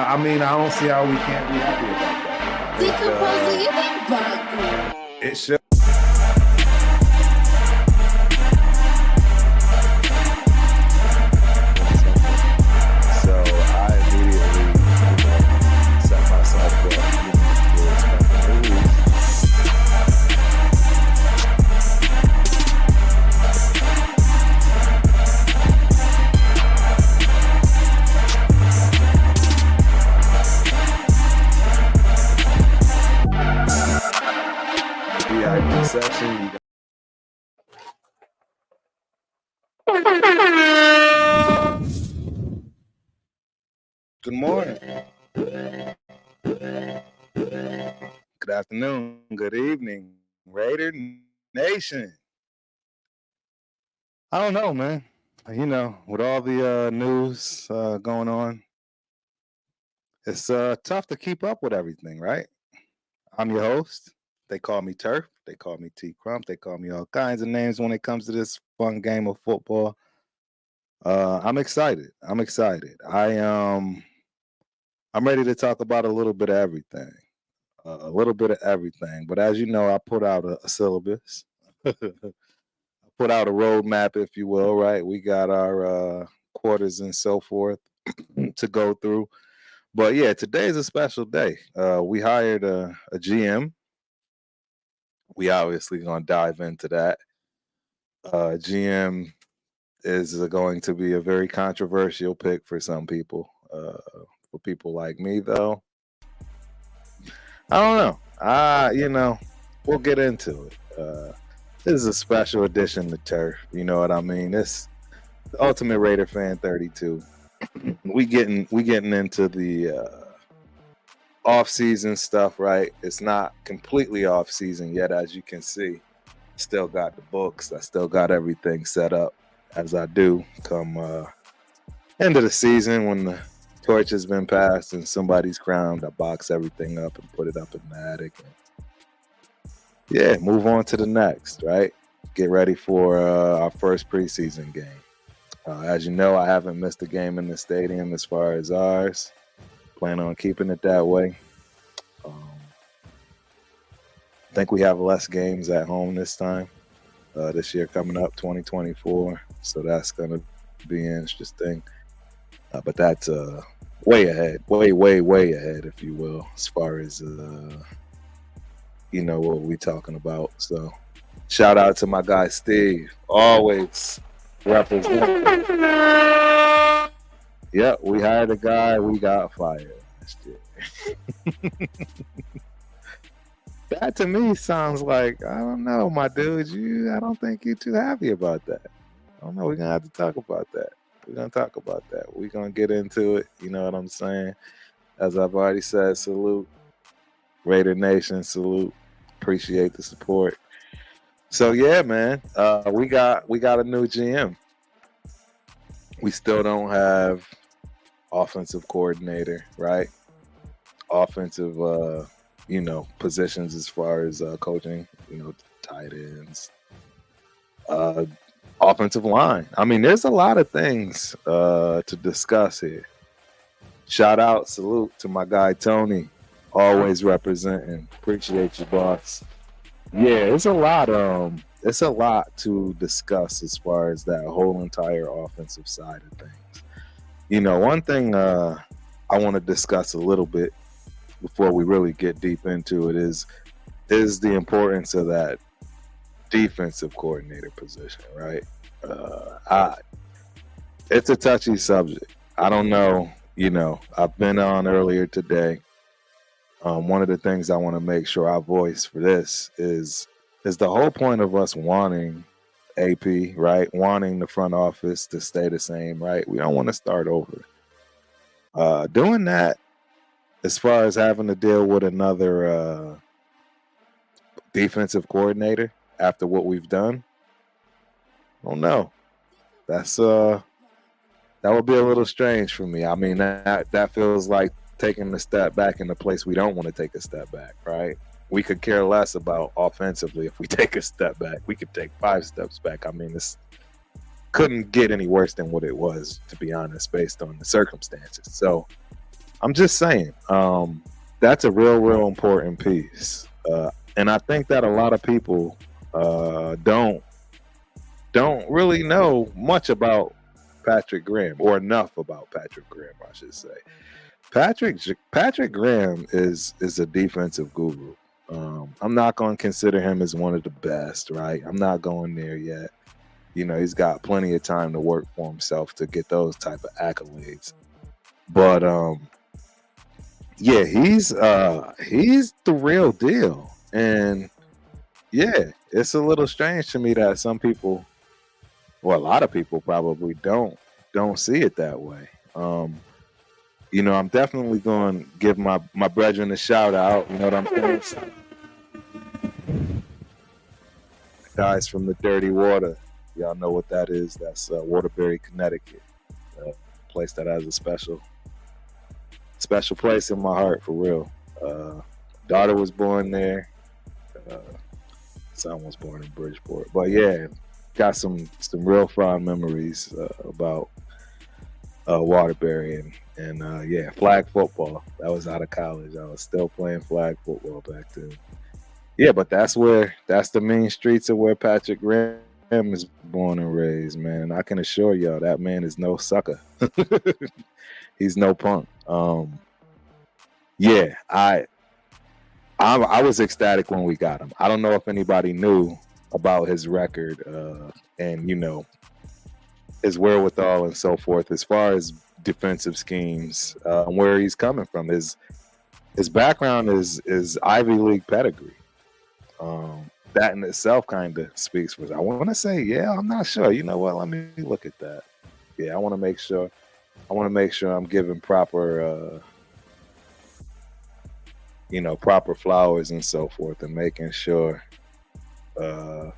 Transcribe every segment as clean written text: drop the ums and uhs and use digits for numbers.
I mean, I don't see how we can't be happy about that. Decomposing, you ain't bugging. It should. So I immediately, set myself up, for expecting the release. VIP section. Good morning. Good afternoon. Good evening, Raider Nation. I don't know, man. With all the news going on, it's tough to keep up with everything, right? I'm your host. They call me Turf. They call me T Crump. They call me all kinds of names when it comes to this fun game of football. I'm excited. I'm ready to talk about a little bit of everything. But as you know, I put out a syllabus. I put out a roadmap, if you will, right? We got our quarters and so forth to go through. But yeah, today is a special day. We hired a GM. We obviously going to dive into that. GM is going to be a very controversial pick for some people. For people like me, though, I don't know. We'll get into it. This is a special edition to Turf. You know what I mean? This the Ultimate Raider Fan 32. we getting into the off-season stuff, right? It's not completely off-season yet, as you can see. Still got the books. I still got everything set up as I do come end of the season when the torch has been passed and somebody's crowned. I box everything up and put it up in the attic. And move on to the next, right? Get ready for our first preseason game. As you know, I haven't missed a game in the stadium as far as ours. Plan on keeping it that way. I think we have less games at home this time. This year coming up, 2024. So that's going to be interesting. But that's way ahead, way ahead, if you will, as far as, what we talking about. So shout out to my guy, Steve, always representing. Yep, we hired a guy, we got fired last year. That to me sounds like, I don't know, my dude, I don't think you're too happy about that. I don't know, we're going to have to talk about that. We're going to get into it, you know what I'm saying? As I've already said, salute. Raider Nation, salute. Appreciate the support. So yeah, man, we got a new GM. We still don't have offensive coordinator, right? Offensive, positions as far as coaching, tight ends, offensive line. I mean, there's a lot of things to discuss here. Shout out, salute to my guy Tony, always representing. Appreciate you, boss. Yeah, it's a lot. It's a lot to discuss as far as that whole entire offensive side of things. One thing I want to discuss a little bit before we really get deep into it is the importance of that defensive coordinator position, right? It's a touchy subject. I don't know. I've been on earlier today. One of the things I want to make sure I voice for this is the whole point of us wanting AP, right? Wanting the front office to stay the same, right? We don't want to start over. Doing that, as far as having to deal with another defensive coordinator after what we've done, I don't know. That would be a little strange for me. I mean, that feels like taking a step back in a place we don't want to take a step back, right? We could care less about offensively if we take a step back. We could take 5 steps back. I mean, this couldn't get any worse than what it was, to be honest, based on the circumstances. So I'm just saying, that's a real important piece, and I think that a lot of people don't really know much about Patrick Graham, or enough about Patrick Graham, I should say. Patrick Graham is a defensive guru. I'm not going to consider him as one of the best, right? I'm not going there yet. He's got plenty of time to work for himself to get those type of accolades. But yeah, he's the real deal. And yeah, it's a little strange to me that some people, well, a lot of people probably don't see it that way. I'm definitely going to give my brethren a shout out. You know what I'm saying? Guys from the Dirty Water. Y'all know what that is. That's Waterbury, Connecticut. A place that has a special place in my heart, for real. Daughter was born there. Son was born in Bridgeport. But yeah, got some real fond memories about Waterbury and yeah, flag football. That was out of college. I was still playing flag football back then. Yeah, but that's the main streets of where Patrick Graham is born and raised, man. I can assure y'all that man is no sucker. He's no punk. Yeah, I was ecstatic when we got him. I don't know if anybody knew about his record and his wherewithal and so forth as far as defensive schemes, where he's coming from. His background is Ivy League pedigree. That in itself kind of speaks for it. I want to say, yeah, I'm not sure. You know what? Let me look at that. Yeah, I want to make sure I'm giving proper proper flowers and so forth, and making sure. Let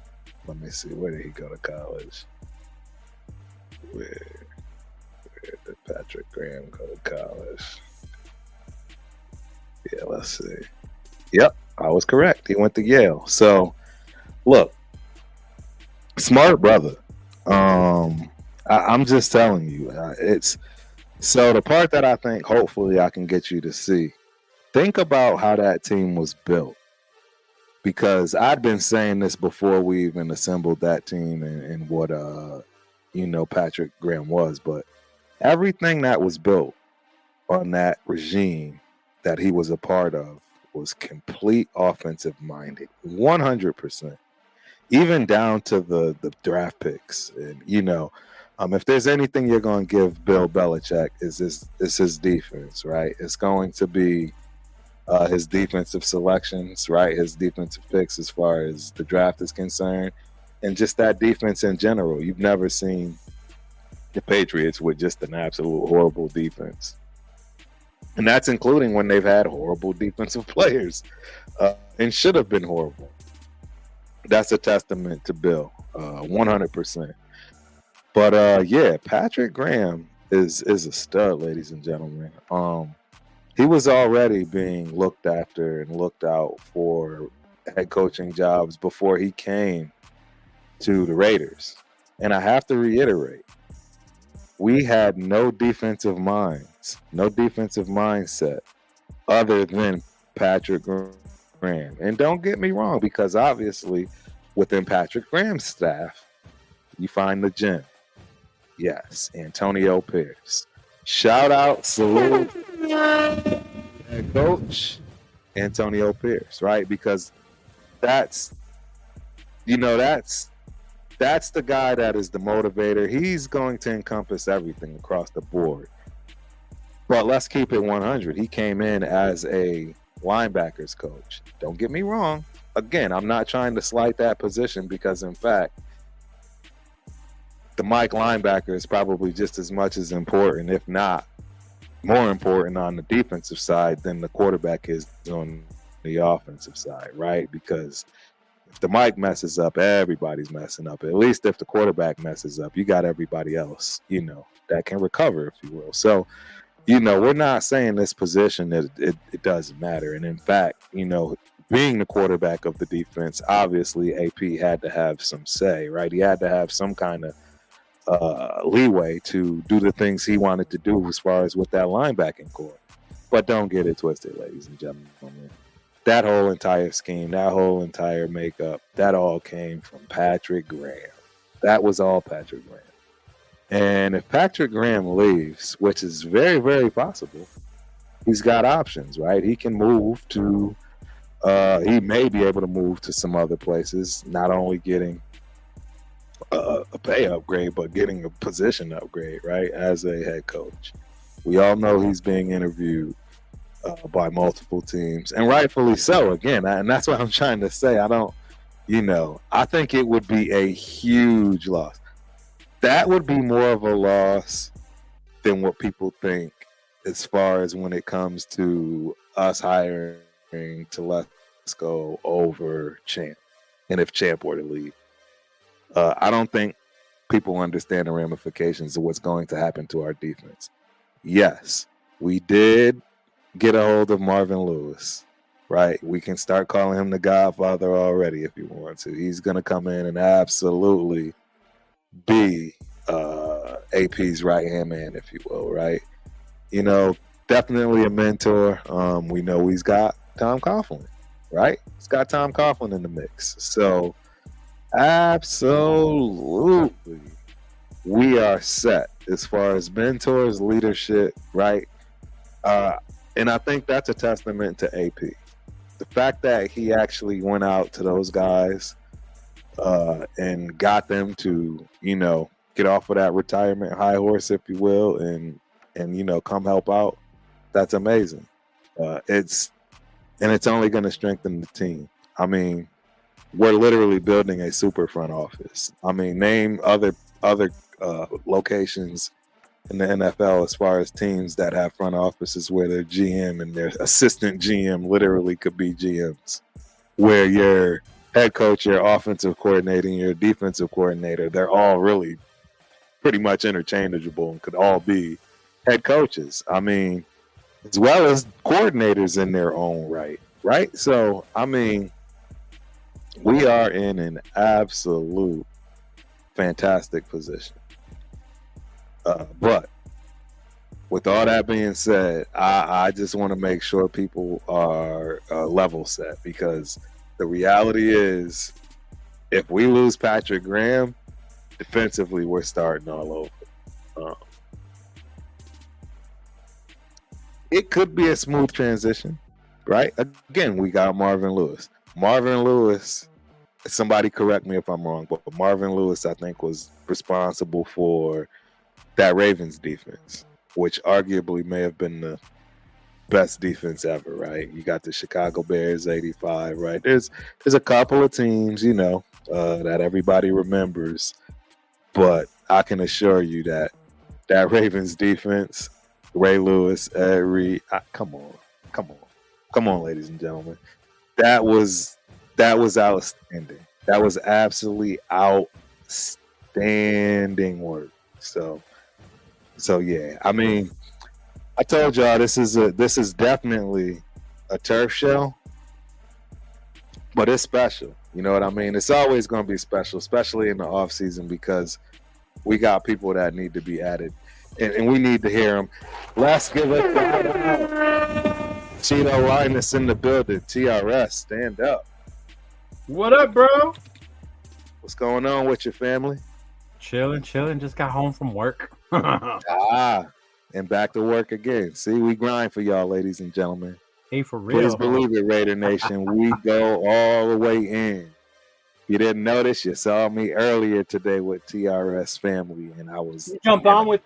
me see. Where did he go to college? Where did Patrick Graham go to college? Yeah, let's see. Yep, I was correct. He went to Yale. So, look, smart brother. I'm just telling you, it's so the part that I think hopefully I can get you to see. Think about how that team was built, because I'd been saying this before we even assembled that team and what Patrick Graham was, but everything that was built on that regime that he was a part of was complete offensive minded, 100%, even down to the draft picks. And if there's anything you're going to give Bill Belichick, is his defense, right? It's going to be his defensive selections, right? His defensive picks as far as the draft is concerned, and just that defense in general. You've never seen the Patriots with just an absolute horrible defense. And that's including when they've had horrible defensive players and should have been horrible. That's a testament to Bill, 100%. But yeah, Patrick Graham is a stud, ladies and gentlemen. He was already being looked after and looked out for head coaching jobs before he came to the Raiders. And I have to reiterate, we had no defensive minds, no defensive mindset other than Patrick Graham. And don't get me wrong, because obviously within Patrick Graham's staff, you find the gem. Yes, Antonio Pierce. Shout out, salute, head coach Antonio Pierce, right? Because that's the guy that is the motivator. He's going to encompass everything across the board. But let's keep it 100. He came in as a linebackers coach. Don't get me wrong. Again, I'm not trying to slight that position, because in fact, the Mike linebacker is probably just as much as important, if not more important, on the defensive side than the quarterback is on the offensive side, right? Because if the Mike messes up, everybody's messing up. At least if the quarterback messes up, you got everybody else, that can recover, if you will. So, we're not saying this position that it doesn't matter. And in fact, being the quarterback of the defense, obviously AP had to have some say, right? He had to have some kind of leeway to do the things he wanted to do as far as with that linebacking core. But don't get it twisted, ladies and gentlemen. That whole entire scheme, that whole entire makeup, that all came from Patrick Graham. That was all Patrick Graham. And if Patrick Graham leaves, which is very, very possible, he's got options, right? He can move to, he may be able to move to some other places, not only getting a pay upgrade, but getting a position upgrade, right, as a head coach. We all know he's being interviewed by multiple teams, and rightfully so. Again, and that's what I'm trying to say. I think it would be a huge loss. That would be more of a loss than what people think as far as when it comes to us hiring to let's go over Champ. And if Champ were to leave, I don't think people understand the ramifications of what's going to happen to our defense. Yes, we did get a hold of Marvin Lewis, right? We can start calling him the Godfather already if you want to. He's going to come in and absolutely be AP's right-hand man, if you will, right? Definitely a mentor. We know he's got Tom Coughlin, right? He's got Tom Coughlin in the mix. So, absolutely, we are set as far as mentors, leadership, right? And I think that's a testament to AP. The fact that he actually went out to those guys and got them to, get off of that retirement high horse, if you will, and come help out. That's amazing. It's only going to strengthen the team. I mean, we're literally building a super front office. I mean, name other locations in the NFL as far as teams that have front offices where their GM and their assistant GM literally could be GMs, where your head coach, your offensive coordinator, and your defensive coordinator, they're all really pretty much interchangeable and could all be head coaches. I mean, as well as coordinators in their own right? So, I mean, we are in an absolute fantastic position. But with all that being said, I just want to make sure people are level set, because the reality is, if we lose Patrick Graham, defensively we're starting all over. It could be a smooth transition, right? Again, we got Marvin Lewis. Marvin Lewis, somebody correct me if I'm wrong, but Marvin Lewis, I think, was responsible for that Ravens defense, which arguably may have been the best defense ever, right? You got the Chicago Bears 85, right? There's a couple of teams, that everybody remembers, but I can assure you that Ravens defense, Ray Lewis, Ed Reed, come on, ladies and gentlemen, that was outstanding. That was absolutely outstanding work. So yeah, I mean, I told y'all this is definitely a turf show, but it's special. You know what I mean? It's always going to be special, especially in the off season, because we got people that need to be added, and we need to hear them. Let's give a shout out. Cheeto Linus in the building. TRS, stand up. What up, bro? What's going on with your family? Chilling. Just got home from work. And back to work again. See, we grind for y'all, ladies and gentlemen. Hey, for real. Please believe it, Raider Nation. We go all the way in. You didn't notice, you saw me earlier today with TRS family, and I was. You jumped on with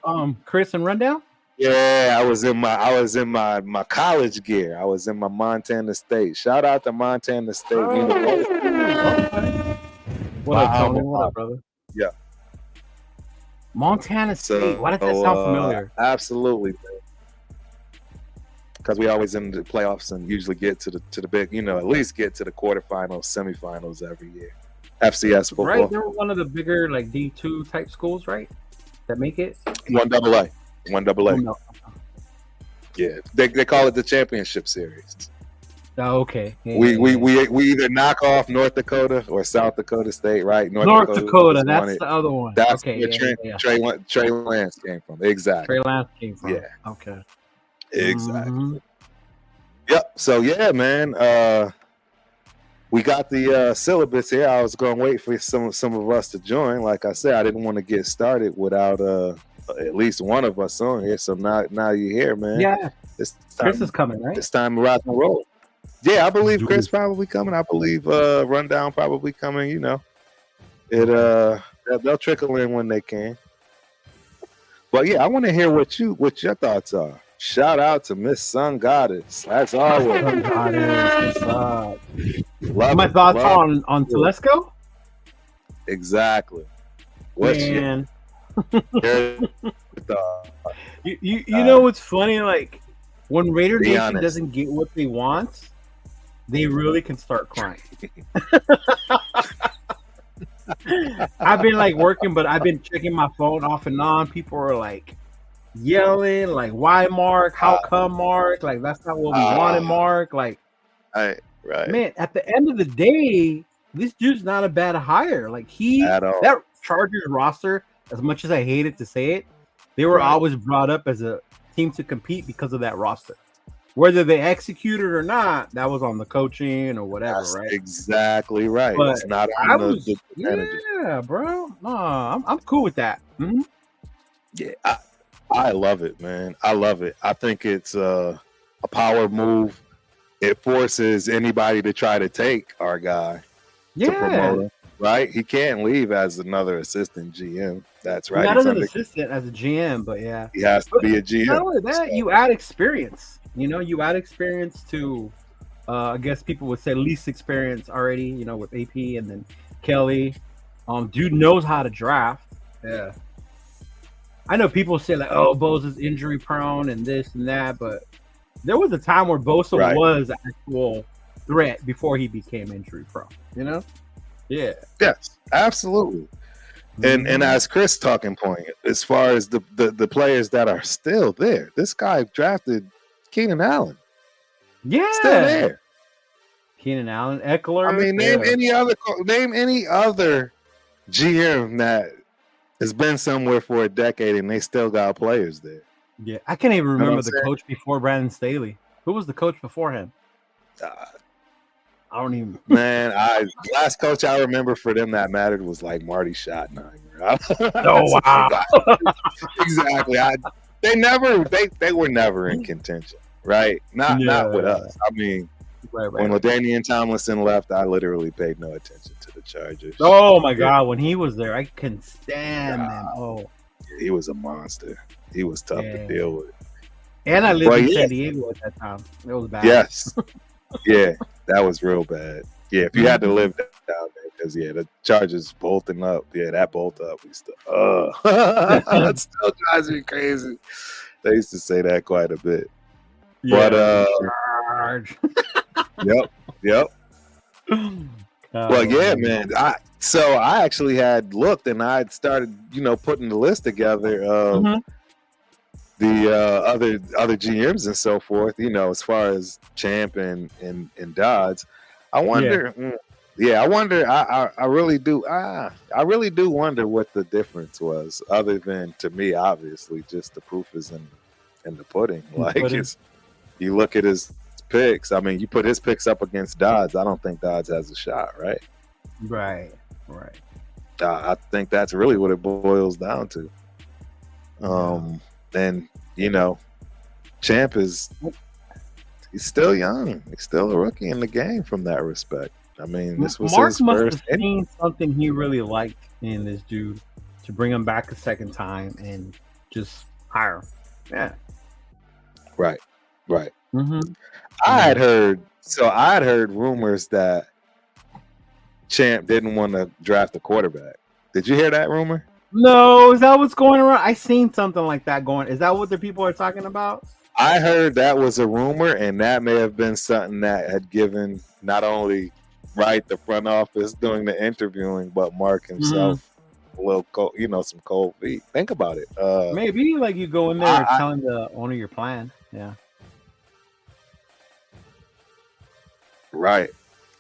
Chris and Rundown? Yeah, I was in my college gear. I was in my Montana State. Shout out to Montana State University. Okay. What up, brother? Yeah. Montana State. Why does that sound familiar? Absolutely, because we always in the playoffs and usually get to the big, at least get to the quarterfinals, semifinals every year. FCS football. Right, they're one of the bigger like D2 type schools, right? That make it 1AA. Oh, no. Yeah, they call it the championship series. Oh, okay. Yeah, we either knock off North Dakota or South Dakota State, right? North Dakota, that's the other one. That's okay, where Trey Lance came from. Exactly. Trey Lance came from. Yeah. Okay. Exactly. Yep. So yeah, man. We got the syllabus here. I was going to wait for some of us to join. Like I said, I didn't want to get started without at least one of us on here. So now you're here, man. Yeah, It's Chris time. is coming, right? It's time to rock and roll. Yeah, I believe Do Chris it. probably coming. I believe Rundown probably coming. You know, they'll trickle in when they can. But yeah, I want to hear what your thoughts are. Shout out to Miss Sun Goddess. That's always Sun Goddess, what's up? love My it, thoughts love it. on Telesco? Exactly. What's Man, your thought? you know what's funny? Like when Raider Be Nation honest. doesn't get what they want, they really can start crying. I've been like working, but I've been checking my phone off and on. People are like yelling, like, "Why, Mark? How come, Mark? Like, that's not what we wanted, Mark." Like, Right. man, at the end of the day, this dude's not a bad hire. Like At all. that Chargers roster, as much as I hated to say it, they were Right. always brought up as a team to compete because of that roster. Whether they executed or not, that was on the coaching or whatever, That's right? exactly right. But It's not I on was, the manager. yeah, bro. No, I'm cool with that. Mhm. Yeah, I love it, man. I love it. I think it's a power move. It forces anybody to try to take our guy to promote Yeah, him, right? He can't leave as another assistant GM. That's right. not He's as an under, assistant, as a GM, but yeah. he has to be a Not GM. only that, you add experience. You know, you add experience to, I guess people would say least experience already. You know, with AP and then Kelly. Dude knows how to draft. Yeah. I know people say like, "Oh, Bosa's injury prone and this and that," but there was a time where Bosa Right. was an actual threat before he became injury prone. You know? Yeah. Yes, absolutely. And Mhm. as Chris talking point, as far as the players that are still there, this guy drafted Keenan Allen, Yeah. still there. Keenan Allen, Eckler. I mean, name any other GM that has been somewhere for a decade and they still got players there. Yeah, I can't even what remember I'm the saying? coach before Brandon Staley. Who was the coach before him? Uh, I don't even. man, last coach I remember for them that mattered was like Marty Schottenheimer. Oh wow! Exactly. They were never in contention, right? Not with Yeah. us. I mean, Right. when LaDainian Tomlinson left, I literally paid no attention to the Chargers. Oh my God! When he was there, I couldn't stand him. Oh, He was a monster. He was tough to deal with. and I lived Well, in yeah. San Diego at that time. It was bad. Yes. Yeah, that was real bad. Yeah, if you had to live down there, because the Chargers bolting up. Yeah, that bolt up. We still, that still drives me crazy. They used to say that quite a bit. Yeah. But Charge. yep. Well, yeah, man. I actually had looked and I had started, putting the list together of Mhm. the other GMs and so forth. As far as Champ and Dodds, I wonder. I wonder. I really do. I really do wonder what the difference was, other than, to me, obviously, just the proof is in the pudding. Like, you look at his picks. I mean, you put his picks up against Dodds. I don't think Dodds has a shot, right? Right. I think that's really what it boils down to. And Champ he's still young. He's still a rookie in the game from that respect. I mean, this was Mark his must first. have seen something he really liked in this dude to bring him back a second time and just hire him. Yeah. Right. Mm-hmm. I had heard rumors that Champ didn't want to draft a quarterback. Did you hear that rumor? No, is that what's going around? I seen something like that going. Is that what the people are talking about? I heard that was a rumor, and that may have been something that had given not only the front office doing the interviewing, but Mark himself a little cold, some cold feet. Think about it. Maybe like you go in there telling the owner your plan. Yeah. Right.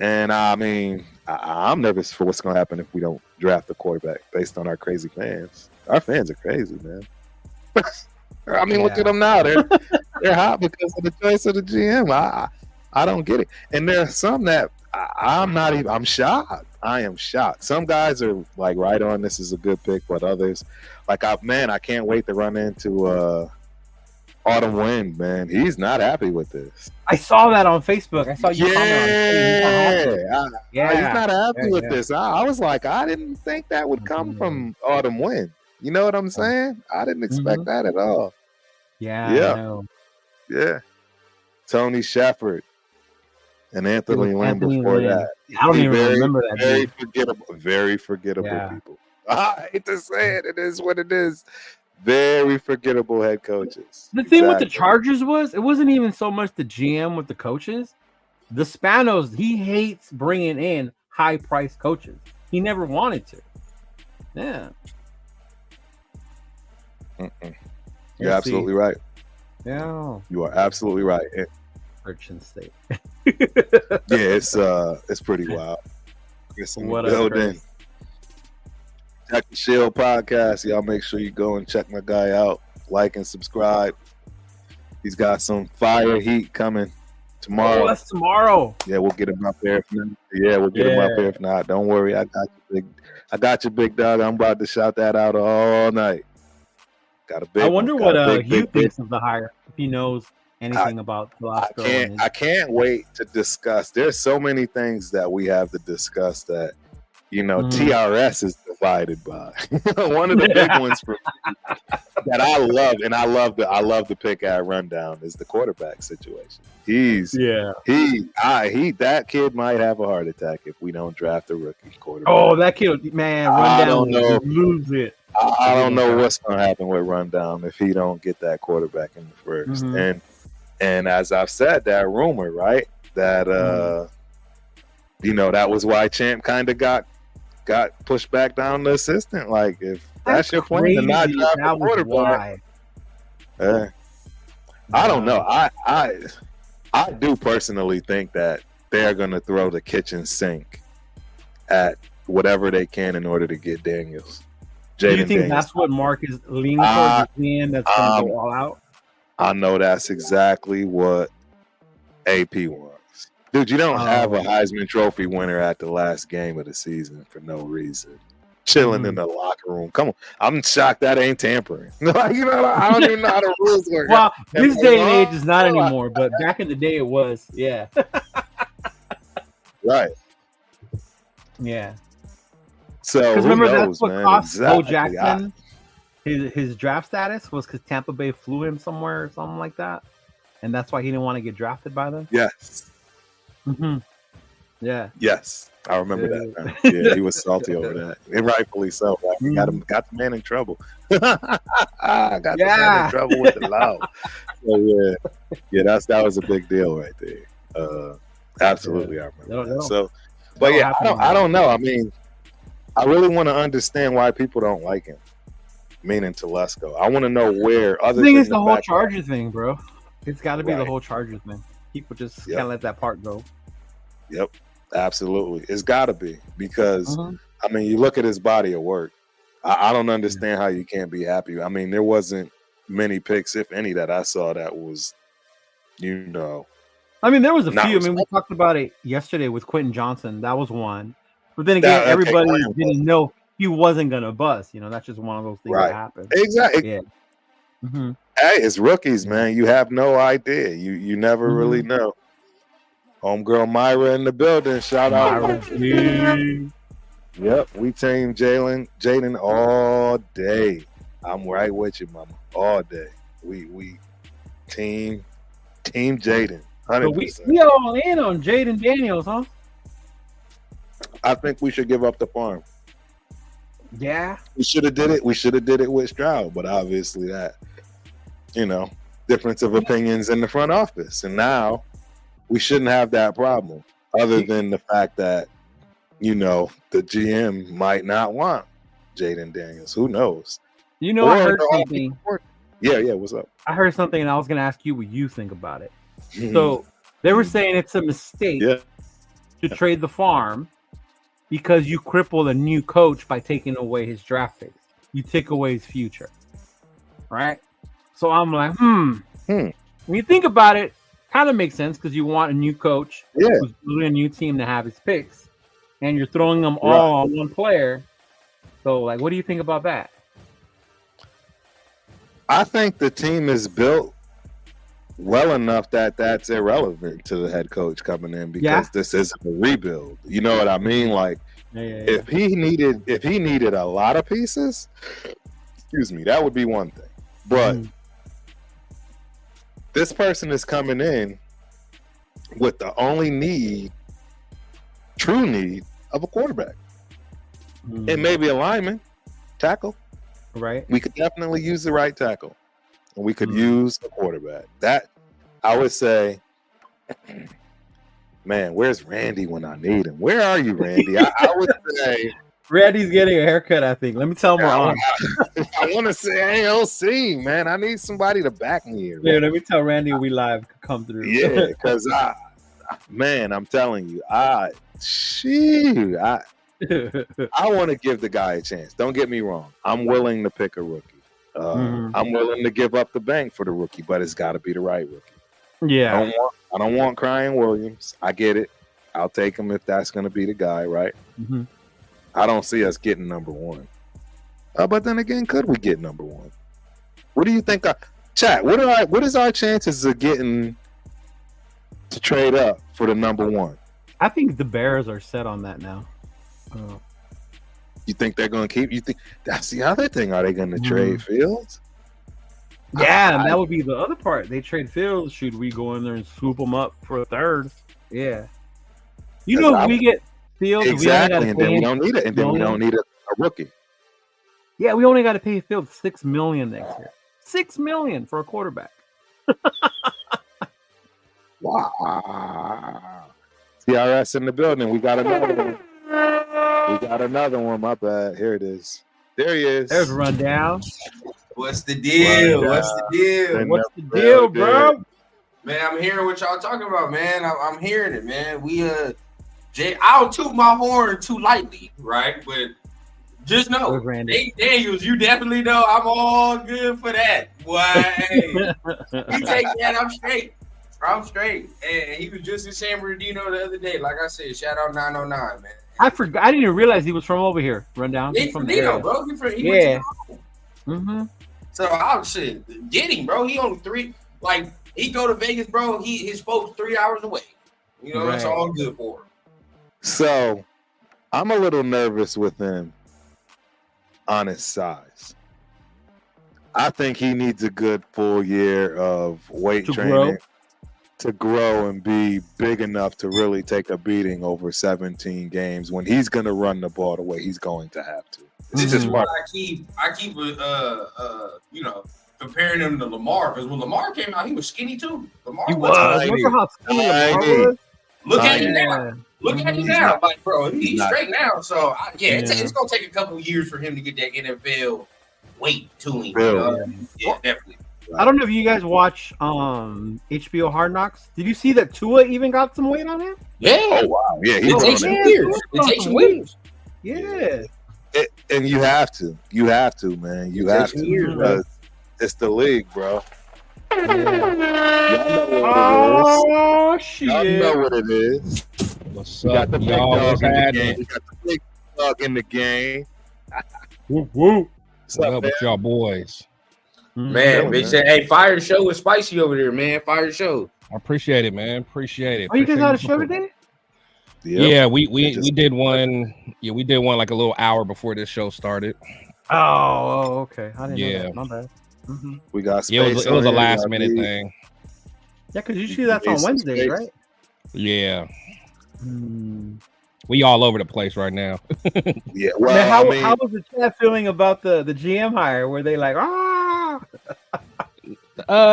And I mean, I'm nervous for what's going to happen if we don't draft a quarterback based on our crazy fans. Our fans are crazy, man. I mean, look at them now. They're hot because of the choice of the GM. I don't get it. And there are some that I'm not even. I'm shocked. I am shocked. Some guys are like right on. This is a good pick, but others, like I can't wait to run into Autumn Wind. Man, he's not happy with this. I saw that on Facebook. I saw you comment on it. He's not happy with this. I was like, I didn't think that would come from Autumn Wind. You know what I'm saying? I didn't expect that at all. Yeah. Yeah. Tony Shepard and Anthony Lynn before that. I don't even remember that. Very forgettable people. I hate to say it. It is what it is. Very forgettable head coaches. The thing with the Chargers it wasn't even so much the GM with the coaches. The Spanos, he hates bringing in high-priced coaches. He never wanted to. Yeah. You're absolutely right. Yeah. You are absolutely right. Merchant State. It's pretty wild. Building. Check the Shield podcast. Y'all make sure you go and check my guy out. Like and subscribe. He's got some fire heat coming tomorrow. Oh, that's tomorrow. Yeah, we'll get him up there. Him up there. If not, don't worry. I got you, big dog. I'm about to shout that out all night. Got a big. I wonder what Hugh thinks of the hire. If he knows anything about Velasco. I can't wait to discuss. There's so many things that we have to discuss that TRS is divided by. One of the big ones for me that I love, and I love the pick at rundown is the quarterback situation. That kid might have a heart attack if we don't draft a rookie quarterback. Oh, that kid, man, rundown. I don't know. Lose it. I don't know what's going to happen with rundown if he don't get that quarterback in the first. And as I've said, that rumor, right? That that was why Champ kind of got pushed back down the assistant. Like, if that's your plan to not draft a quarterback, I don't know. I do personally think that they're going to throw the kitchen sink at whatever they can in order to get Daniels. Do you think that's what Mark is leaning towards? That's going to go all out. I know that's exactly what AP wants. Dude, you don't have a Heisman Trophy winner at the last game of the season for no reason. Chilling in the locker room. Come on. I'm shocked that ain't tampering. I don't even know how the rules work. Well, this day and age is not anymore, but back in the day it was. Yeah. Right. Yeah. So remember knows, that's what man, cost Bo exactly. Jackson his draft status was because Tampa Bay flew him somewhere or something like that, and that's why he didn't want to get drafted by them. Yes. Yeah. Yes, I remember that. Man. Yeah, he was salty over that, and rightfully so. Right? Got the man in trouble. Got the man in trouble with the law. So that was a big deal right there. Absolutely, I remember. So, but I don't know. I mean, I really want to understand why people don't like him. Meaning Telesco. I want to know where other. I think it's the whole Charger thing, bro. It's got to be the whole Charger thing. People just can't let that part go. Yep, absolutely. It's got to be because I mean, you look at his body of work. I don't understand how you can't be happy. I mean, there wasn't many picks, if any, that I saw that was, I mean, there was a few. I mean, we talked about it yesterday with Quentin Johnson. That was one. But then again, everybody didn't know he wasn't gonna bust. That's just one of those things that happen. Exactly. Yeah. Hey, it's rookies, man. You have no idea. You never really know. Homegirl Myra in the building. Shout out. Yep, we team Jaden all day. I'm right with you, mama. All day. We team Jaden. 100%. So we all in on Jaden Daniels, huh? I think we should give up the farm. Yeah. We should have did it. We should have did it with Stroud, but obviously that, difference of opinions in the front office. And now we shouldn't have that problem other than the fact that, the GM might not want Jaden Daniels. Who knows? I heard something. Yeah. What's up? I heard something and I was going to ask you what you think about it. So they were saying it's a mistake to trade the farm because you cripple a new coach by taking away his draft picks. You take away his future. Right? So I'm like, when you think about it, kind of makes sense because you want a new coach Yeah. who's building a new team to have his picks, and you're throwing them all on one player. So, like, what do you think about that? I think the team is built well enough that that's irrelevant to the head coach coming in because this isn't a rebuild. You know what I mean? Like, if he needed a lot of pieces, excuse me, that would be one thing. But this person is coming in with the only true need of a quarterback. And maybe a lineman, tackle. Right. We could definitely use the right tackle. And we could use a quarterback. That, I would say, man, where's Randy when I need him? Where are you, Randy? I would say Randy's getting a haircut, I think. Let me tell him I want to say AOC, man. I need somebody to back me here. Yeah, let me tell Randy we live could come through. Yeah, because I'm telling you, I want to give the guy a chance. Don't get me wrong. I'm willing to pick a rookie. I'm willing to give up the bank for the rookie, but it's got to be the right rookie. Yeah. I don't want Crying Williams. I get it. I'll take him if that's going to be the guy, right? I don't see us getting number one. But then again, could we get number one? What do you think? Chat, what is our chances of getting to trade up for the number one? I think the Bears are set on that now. You think they're going to keep? You think that's the other thing? Are they going to trade Fields? Yeah, and that would be the other part. They trade Fields. Should we go in there and swoop them up for a third? Yeah. You know, if we get Fields, exactly, and then we don't need it, and then we don't need a rookie. Yeah, we only got to pay Fields $6 million next year. $6 million for a quarterback. Wow. TRS in the building. We got another one. My bad. Here it is. There he is. There's Rundown. What's the deal? What's the deal, bro? Man, I'm hearing what y'all talking about, man. I'm hearing it, man. Jay, I don't toot my horn too lightly, right? But just know, Nate Daniels, you definitely know I'm all good for that. Boy, you take that, I'm straight. And he was just in San Bernardino the other day. Like I said, shout out 909, man. I forgot. I didn't even realize he was from over here. Rundown. He's from Nino, bro. So I'll shit. Get him, bro. He only 3. Like he go to Vegas, bro. His folks 3 hours away. You know, It's all good for him. So I'm a little nervous with him on his size. I think he needs a good full year of weight training to grow and be big enough to really take a beating over 17 games when he's going to run the ball the way he's going to have to. This is why I keep comparing him to Lamar, because when Lamar came out, he was skinny too. Lamar was. Remember how skinny Lamar was? Look at him now. Look at him now. Like, bro, he's straight now. So it's gonna take a couple years for him to get that NFL weight to him. Yeah, definitely. I don't know if you guys watch HBO Hard Knocks. Did you see that Tua even got some weight on him? Yeah. Oh wow. Yeah. It takes years. It takes years. Yeah. And you have to. You have to, man. You have to. Because it's the league, bro. Oh shit! Y'all know what it is. What's up, y'all? What's happening? We got the big dog in the game. Woo woo! What's up with y'all boys? Man, they said, "Hey, fire show was spicy over there, man. Fire show." I appreciate it, man. Appreciate it. Oh, you guys had a show today? Yeah, we did one. Yeah, we did one like a little hour before this show started. Oh, okay. I didn't know that. My bad. We got space. Yeah, it was a last minute thing. Yeah, because usually that's on Wednesdays, right? Yeah. We all over the place right now. Yeah. Well, how was the chat feeling about the GM hire? Were they like,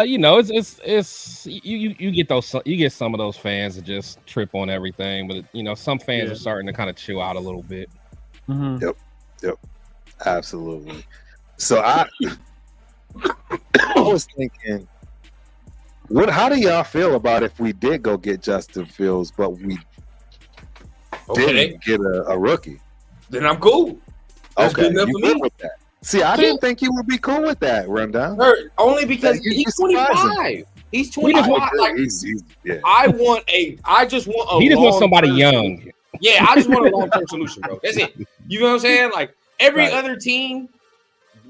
you know, it's you get some of those fans that just trip on everything, but you know, some fans are starting to kind of chill out a little bit. Yep. Absolutely. So I was thinking, how do y'all feel about if we did go get Justin Fields, but we didn't get a rookie? Then I'm cool. That's good enough for me. With that. See, I didn't think you would be cool with that, Rundown. Only because he's 25. He's 25. Like yeah. I just want a he just wants somebody young. Solution. Yeah, I just want a long-term solution, bro. That's it. You know what I'm saying? Like every other team,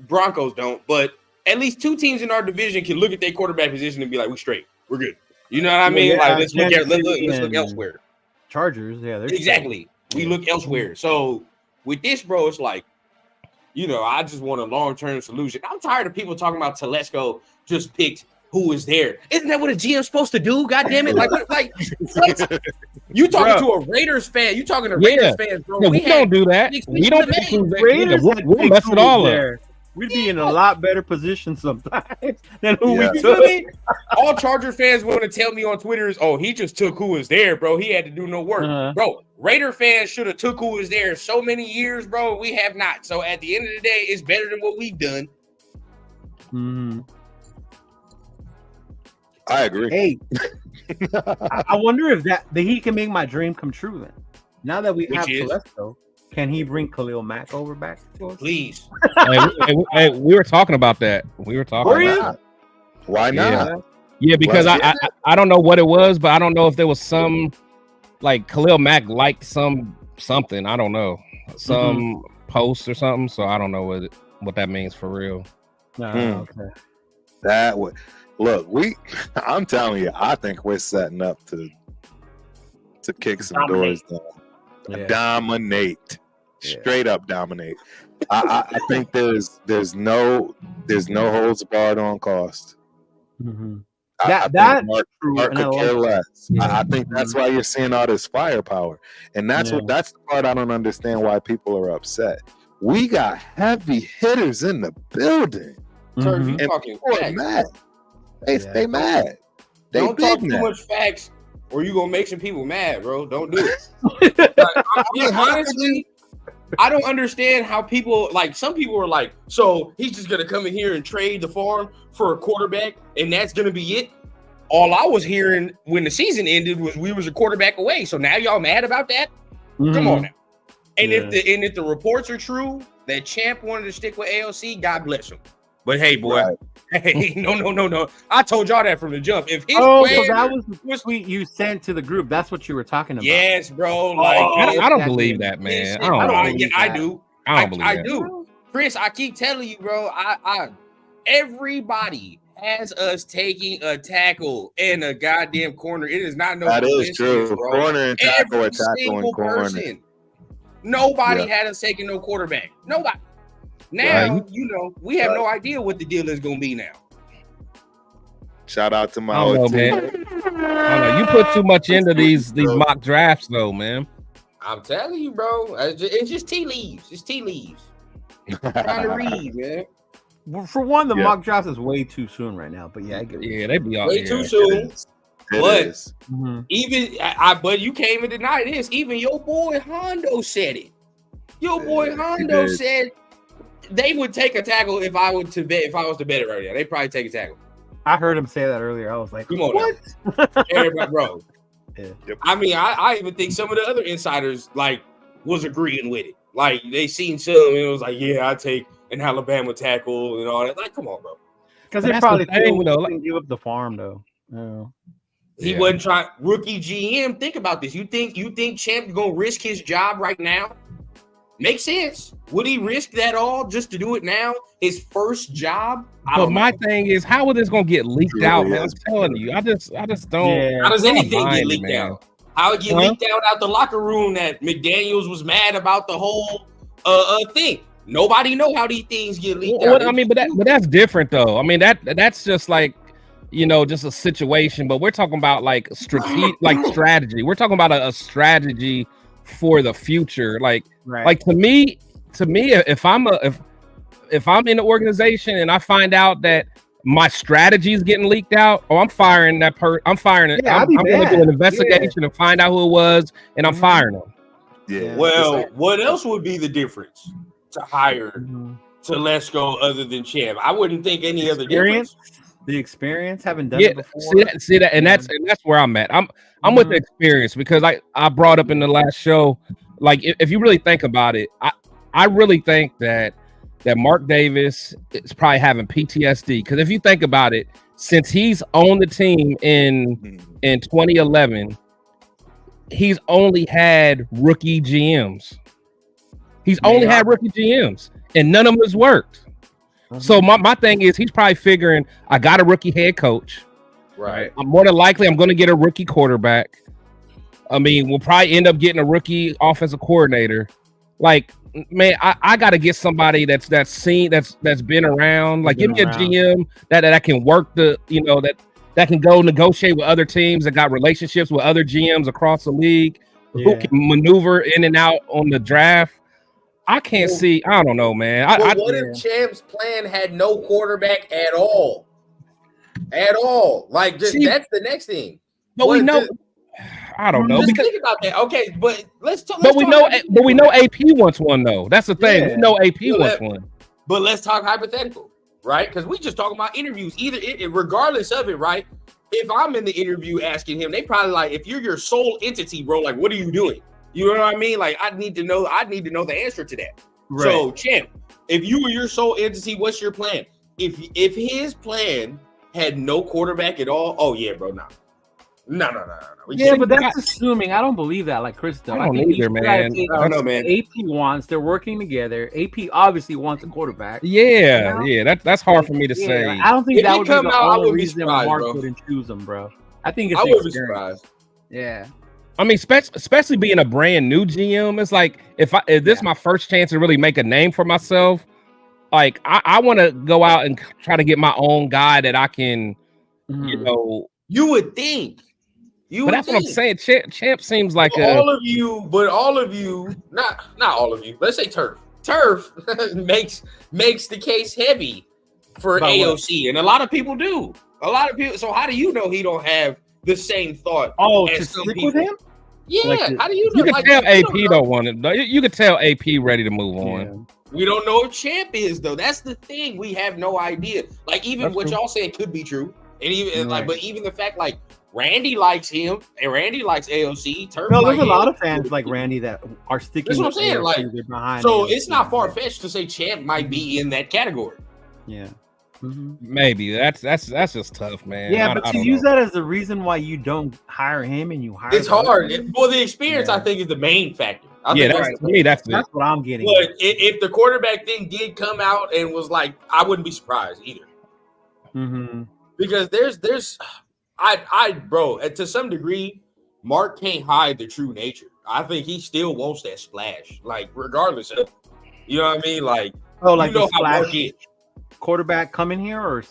Broncos don't, but at least 2 teams in our division can look at their quarterback position and be like, "We straight, we're good." You know what I mean? Like let's look elsewhere. Chargers, yeah, they're exactly. We look elsewhere. So with this, bro, it's like, you know, I just want a long-term solution. I'm tired of people talking about Telesco just picked who was there. Isn't that what a GM's supposed to do? God damn it! Like what? You talking to a Raiders fan? You talking to Raiders fans, bro? No, we don't do that. We don't pick Raiders. We'll mess it all up. We'd be in a lot better position sometimes than who we took. All Charger fans want to tell me on Twitter is, "Oh, he just took who was there, bro. He had to do no work, bro." Raider fans should have took who was there so many years, bro. We have not. So at the end of the day, it's better than what we've done. I agree. Hey, I wonder if that he can make my dream come true. Then, now that we have Telesco, can he bring Khalil Mack over back to us? Please. Hey, we were talking about that. We were talking about that. Why not? Yeah, because I don't know what it was, but I don't know if there was some like Khalil Mack liked something. I don't know. Some post or something. So I don't know what that means for real. Okay. That would look, I'm telling you, I think we're setting up to kick some doors down. Yeah. Dominate. Straight up dominate. I think there's no holds barred on cost. That's Mark could care less. I think that's why you're seeing all this firepower, and that's the part I don't understand why people are upset. We got heavy hitters in the building, and people are mad. They mad. They don't talk too much facts, or you gonna make some people mad, bro. Don't do it. Honestly, I don't understand how people some people are like, so he's just gonna come in here and trade the farm for a quarterback, and that's gonna be it. All I was hearing when the season ended was we was a quarterback away. So now y'all mad about that? Come on now. And if the reports are true that Champ wanted to stick with AOC, God bless him. But hey, boy, hey, no. I told y'all that from the jump. If his so that was the tweet you sent to the group. That's what you were talking about. Yes, bro. I don't believe that, man. I do. I do. Chris, I keep telling you, bro. Everybody has us taking a tackle and a goddamn corner. It is not no. That is true. Bro. Corner and tackle, tackle and corner. Nobody had us taking no quarterback. Nobody. Now, we have no idea what the deal is going to be now. Shout out to my old team. Man. I don't know. You put too much into these mock drafts, though, man. I'm telling you, bro. It's just tea leaves. It's tea leaves. I'm trying to read, man. Well, for one, the mock draft is way too soon right now. But they be all way too soon. But even but you can't even deny this. Even your boy Hondo said it. Your boy Hondo said they would take a tackle if I was to bet it right now. They'd probably take a tackle. I heard him say that earlier. I was like, come on, what? Everybody, bro. Yeah. I mean, I even think some of the other insiders was agreeing with it. Like they seen some and it was like, yeah, I take an Alabama tackle and all that. Like, come on, bro. Because they probably couldn't give up the farm though. He wasn't trying. Rookie GM. Think about this. You think Champ's gonna risk his job right now? Makes sense. Would he risk that all just to do it now? His first job? But my thing is, how is this gonna get leaked out, man? I'm telling you, I just don't. Yeah. How does anything get leaked out? How it get leaked out the locker room that McDaniels was mad about the whole thing? Nobody know how these things get leaked out. I mean, but that's different though. I mean that's just like, just a situation. But we're talking about strategy. We're talking about a strategy for the future. Like to me, if I'm in the organization and I find out that my strategy is getting leaked out, I'm firing that I'm firing it. I'm going to do an investigation and find out who it was, and I'm firing them. Yeah. Well, what else would be the difference to hire Telesco other than Champ? I wouldn't think any other difference. The experience, haven't done it before. See that, and that's where I'm at. I'm with the experience because I brought up in the last show, like if you really think about it, I really think that Mark Davis is probably having PTSD because if you think about it, since he's on the team in 2011, he's only had rookie GMs. He's only had rookie GMs, and none of them has worked. So my thing is, he's probably figuring, I got a rookie head coach. Right. I'm more than likely I'm going to get a rookie quarterback. I mean, we'll probably end up getting a rookie offensive coordinator. Like, man, I got to get somebody that's been around. Like, give me a GM that can work that can go negotiate with other teams, that got relationships with other GMs across the league, who can maneuver in and out on the draft. I can't see. I don't know, man. What if Champ's plan had no quarterback at all? At all. Like, that's the next thing. But we know. I don't know. Just think about that. Okay, but let's talk. But we know AP wants one though. That's the thing. We know AP wants one. But let's talk hypothetical, right? Because we just talking about interviews. Regardless of it, right? If I'm in the interview asking him, they probably like, if you're your sole entity, bro, like, what are you doing? You know what I mean? Like, I need to know the answer to that. Right. So, Champ, if you were your sole entity, what's your plan? If his plan had no quarterback at all, oh yeah, bro, no. Yeah, but that's assuming. I don't believe that, like Chris does. I don't either, man. I don't know, man. AP wants. They're working together. AP obviously wants a quarterback. Yeah, that's hard for me to say. I don't think that would be the only reason Mark wouldn't choose him, bro. I think it's I would be surprised. Yeah. I mean, especially being a brand new GM, it's like if this is my first chance to really make a name for myself, like I want to go out and try to get my own guy that I can, You would think. But that's what I'm saying. Champ seems like all of you, not all of you. Let's say Turf. Turf makes the case heavy for AOC, and a lot of people do. A lot of people. So how do you know he don't have the same thought? Oh, to stick with him? Yeah. How do you know? You can tell AP don't want it. You can tell AP ready to move on. We don't know if Champ is though. That's the thing. We have no idea. Like even what y'all saying could be true, and even but even the fact like. Randy likes him, and Randy likes AOC. There's a lot of fans like Randy that are sticking. That's what I'm saying. AOC, like, behind so AOC. It's not far fetched to say Champ might be in that category. Yeah, maybe that's just tough, man. Yeah, but to use that as the reason why you don't hire him and you hire, it's hard. Well, the experience I think is the main factor. That's what I'm getting. But if the quarterback thing did come out and was like, I wouldn't be surprised either. Because there's. Bro, to some degree, Mark can't hide the true nature. I think he still wants that splash, like regardless of, you know what I mean? Like, like you know the splash how Mark is. Quarterback coming here, or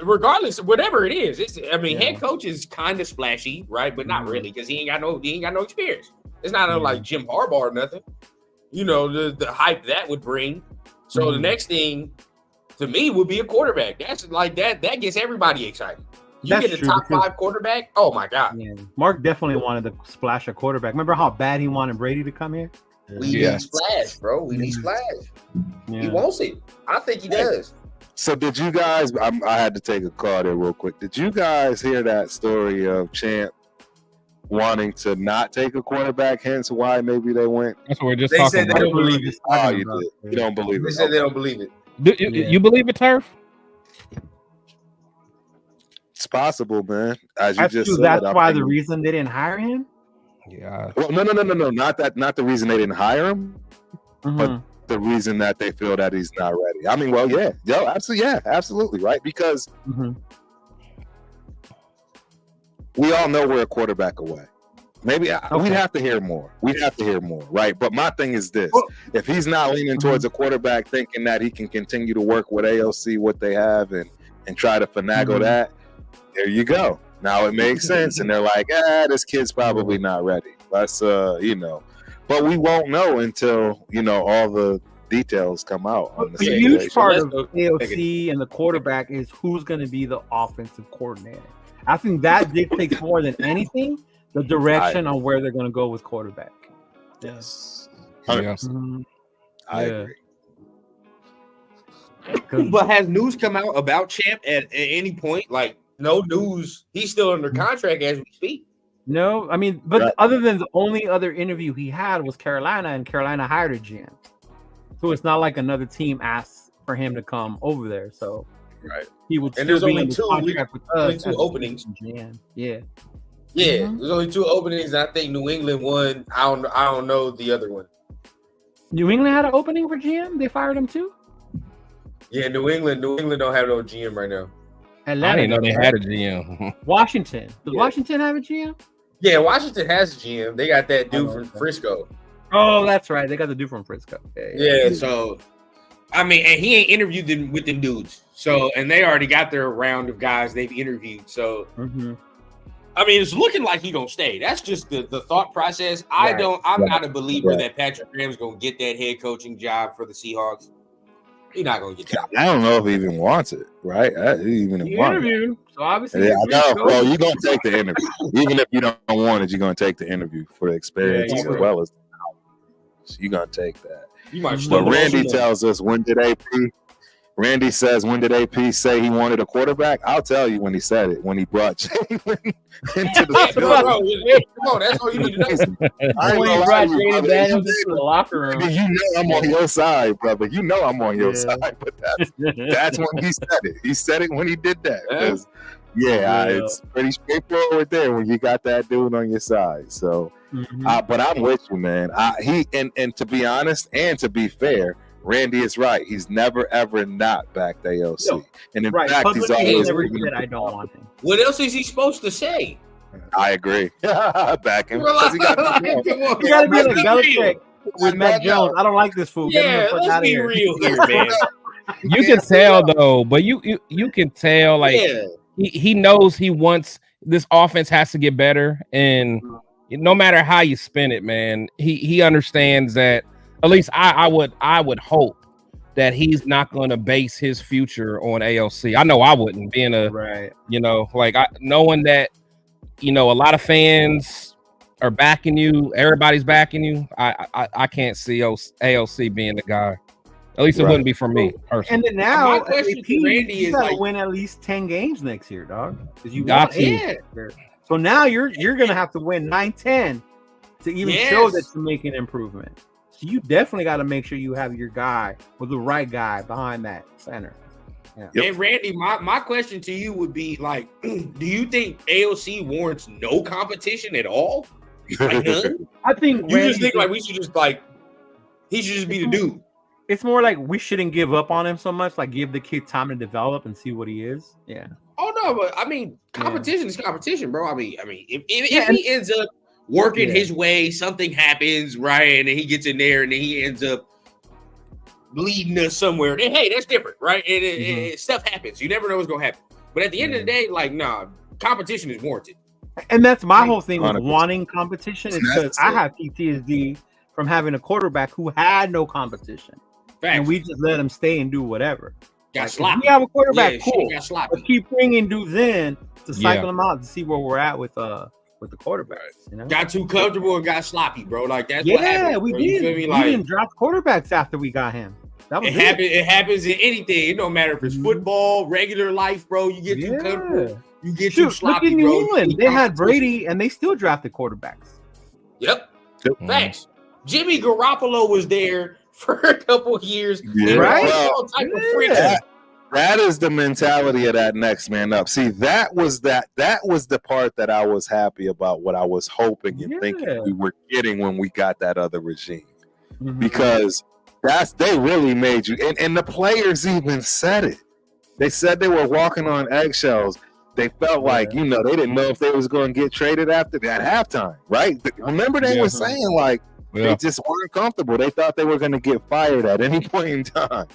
regardless, whatever it is, head coach is kind of splashy, right? But not really, because he ain't got no experience. It's not like Jim Harbaugh or nothing. You know the hype that would bring. So the next thing to me would be a quarterback. That's like that gets everybody excited. You get a top 5 quarterback. Oh my God! Yeah. Mark definitely wanted to splash a quarterback. Remember how bad he wanted Brady to come here? We need splash, bro. We need splash. Yeah. He wants it. I think he does. So did you guys? I had to take a call there real quick. Did you guys hear that story of Champ wanting to not take a quarterback? Hence why maybe they went. That's what we're just talking about. They don't believe it. Oh, you did. You don't believe it. They said they don't believe it. You believe it, Turf? It's possible, man. As you just said, that's why the reason they didn't hire him. Yeah. Well, no. Not the reason they didn't hire him, but the reason that they feel that he's not ready. I mean, well, absolutely, right? Because we all know we're a quarterback away. Maybe we'd have to hear more. Right? But my thing is this: if he's not leaning towards a quarterback, thinking that he can continue to work with AOC, what they have, and try to finagle that. There you go. Now it makes sense, and they're like, this kid's probably not ready. Let's, but we won't know until all the details come out. On the huge part of AOC and the quarterback is who's going to be the offensive coordinator. I think that dictates more than anything the direction on where they're going to go with quarterback. Yes, 100%. I agree. But has news come out about Champ at any point? Like, no news. He's still under contract as we speak. No, I mean, but other than the only other interview he had was Carolina, and Carolina hired a GM. So it's not like another team asked for him to come over there. So Right. he would And still there's be only in the two- contract with only us. two as a openings. GM. Yeah. Yeah, Mhm. there's only two openings. And I think New England won. I don't know the other one. New England had an opening for GM. They fired him too. Yeah, New England don't have no GM right now. Atlanta I didn't know does, they right? had a GM. Washington. Does Yeah. Washington have a GM? Yeah, Washington has a GM. They got that dude Oh, from okay. Frisco. Oh, that's right. They got the dude from Frisco. Yeah, so I mean, and he ain't interviewed them with them dudes. So, and they already got their round of guys they've interviewed. So, Mhm. I mean, it's looking like he's gonna stay. That's just the thought process. I'm not a believer that Patrick Graham's gonna get that head coaching job for the Seahawks. He's not gonna get that. I don't know if he even wants it, right? He even He want it. interviewed, so obviously. Yeah, I it's know. Frisco. Well, you're gonna take the interview, even if you don't want it. You're gonna take the interview for the experience Yeah, as you will. well as. So you're gonna take that. You might But stumble But Randy over them. tells us, when did AP? Randy says, when did AP say he wanted a quarterback? I'll tell you when he said it. When he brought Jalen into the Yeah, building. bro, come on, that's all you need to know. I ain't When gonna you lie brought to you, Jalen brother. Daniels into the locker room. You know I'm on your side, brother. You know I'm on your Yeah. side. But that's when he said it. He said it when he did that. 'Cause, Yeah. it's pretty straightforward there when you got that dude on your side. So, Mhm. but I'm with you, man. And to be honest and to be fair, Randy is right. He's never ever not backed AOC, No. and in Right. fact, he's Publicly, he always. never said I don't want him. What else is he supposed to say? I agree. Back him. Come 'Cause he got on, the come on. You gotta be Let's like be Belichick real. with Matt Jones. I don't like this fool. Get him Yeah, the fuck let's out of be here. real here, man. You can tell though, but you can tell like Yeah. he knows he wants this offense has to get better, and no matter how you spin it, man, he understands that. At least I would hope that he's not going to base his future on AOC. I know I wouldn't, being a Right. knowing that a lot of fans are backing you, everybody's backing you. I can't see AOC being the guy. At least it Right. wouldn't be for me personally. And then now, My question AP, to Randy you is, gotta like- win at least 10 games next year, dog. Because you Got want to. eight next year. So now you're gonna have to win 9-10 to even show that Yes. you're making improvement. So you definitely got to make sure you have your guy or the right guy behind that center. Yep. And Randy, my question to you would be like, do you think AOC warrants no competition at all? Like none? I think You Randy just think like we should just like he should just be the dude. it's more like we shouldn't give up on him so much. Like give the kid time to develop and see what he is. Yeah. Oh no, but I mean, competition is competition, bro. I mean, if Yeah, he ends up working Yeah. his way, something happens, right? And then he gets in there and then he ends up leading us somewhere. Then hey, that's different, right? And stuff happens. You never know what's gonna happen. But at the end of the day, like, nah, competition is warranted. And that's my whole thing with 100%. wanting competition is because I have PTSD from having a quarterback who had no competition. Facts. And we just let him stay and do whatever. got Like, if sloppy. we have a quarterback, Yeah, cool. shit got sloppy. But keep bringing dudes in to cycle Yeah. them out to see where we're at with the quarterbacks. You know? Got too comfortable and got sloppy, bro. Like that's what Yeah, happened. we bro. You did. feel me? We Like didn't draft quarterbacks after we got him. That was it happens. It happens in anything. It don't matter if it's football, regular life, bro. You get too comfortable. You get too Shoot, sloppy, look in bro. New England. They had Brady, and they still drafted quarterbacks. Yep. Mhm. Facts. Jimmy Garoppolo was there for a couple of years. Yeah. And Right? all type of Yeah. friction. That is the mentality of that next man up. See, that was the part that I was happy about, what I was hoping and thinking we were getting when we got that other regime. Because they really made you, and the players even said it. They said they were walking on eggshells. They felt like, they didn't know if they was going to get traded after that halftime, right? Remember they were saying like they just weren't comfortable. They thought they were going to get fired at any point in time.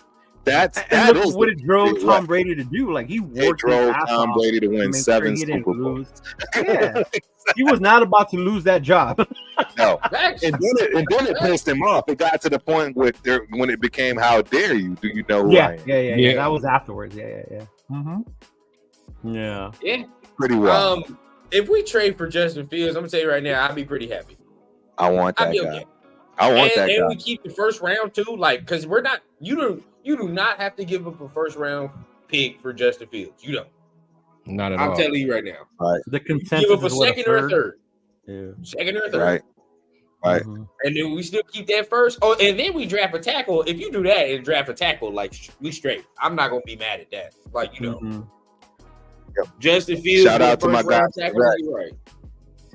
That look is what it drove Tom Brady to do. Like he it drove Tom Brady to win 7 Super Bowls. Yeah, he was not about to lose that job. No, Facts. and then it pissed him off. It got to the point when it became, "How dare you? Do you know who I am?" Yeah. That was afterwards. Yeah. Yeah. Yeah. Pretty well. If we trade for Justin Fields, I'm gonna tell you right now, I'd be pretty happy. I want that I'd be guy. okay. I want that And guy. we keep the first round too, like because we're not. You do not have to give up a first round pick for Justin Fields. You don't. Not at I'm all. telling you right now. The consensus Give up a is what, second or a third. Yeah. Second or a third. Right. Right. Mhm. And then we still keep that first. Oh, and then we draft a tackle. If you do that and draft a tackle, like we straight. I'm not gonna be mad at that. Like, you know, Mhm. Justin Fields. Shout out to my guy. Right.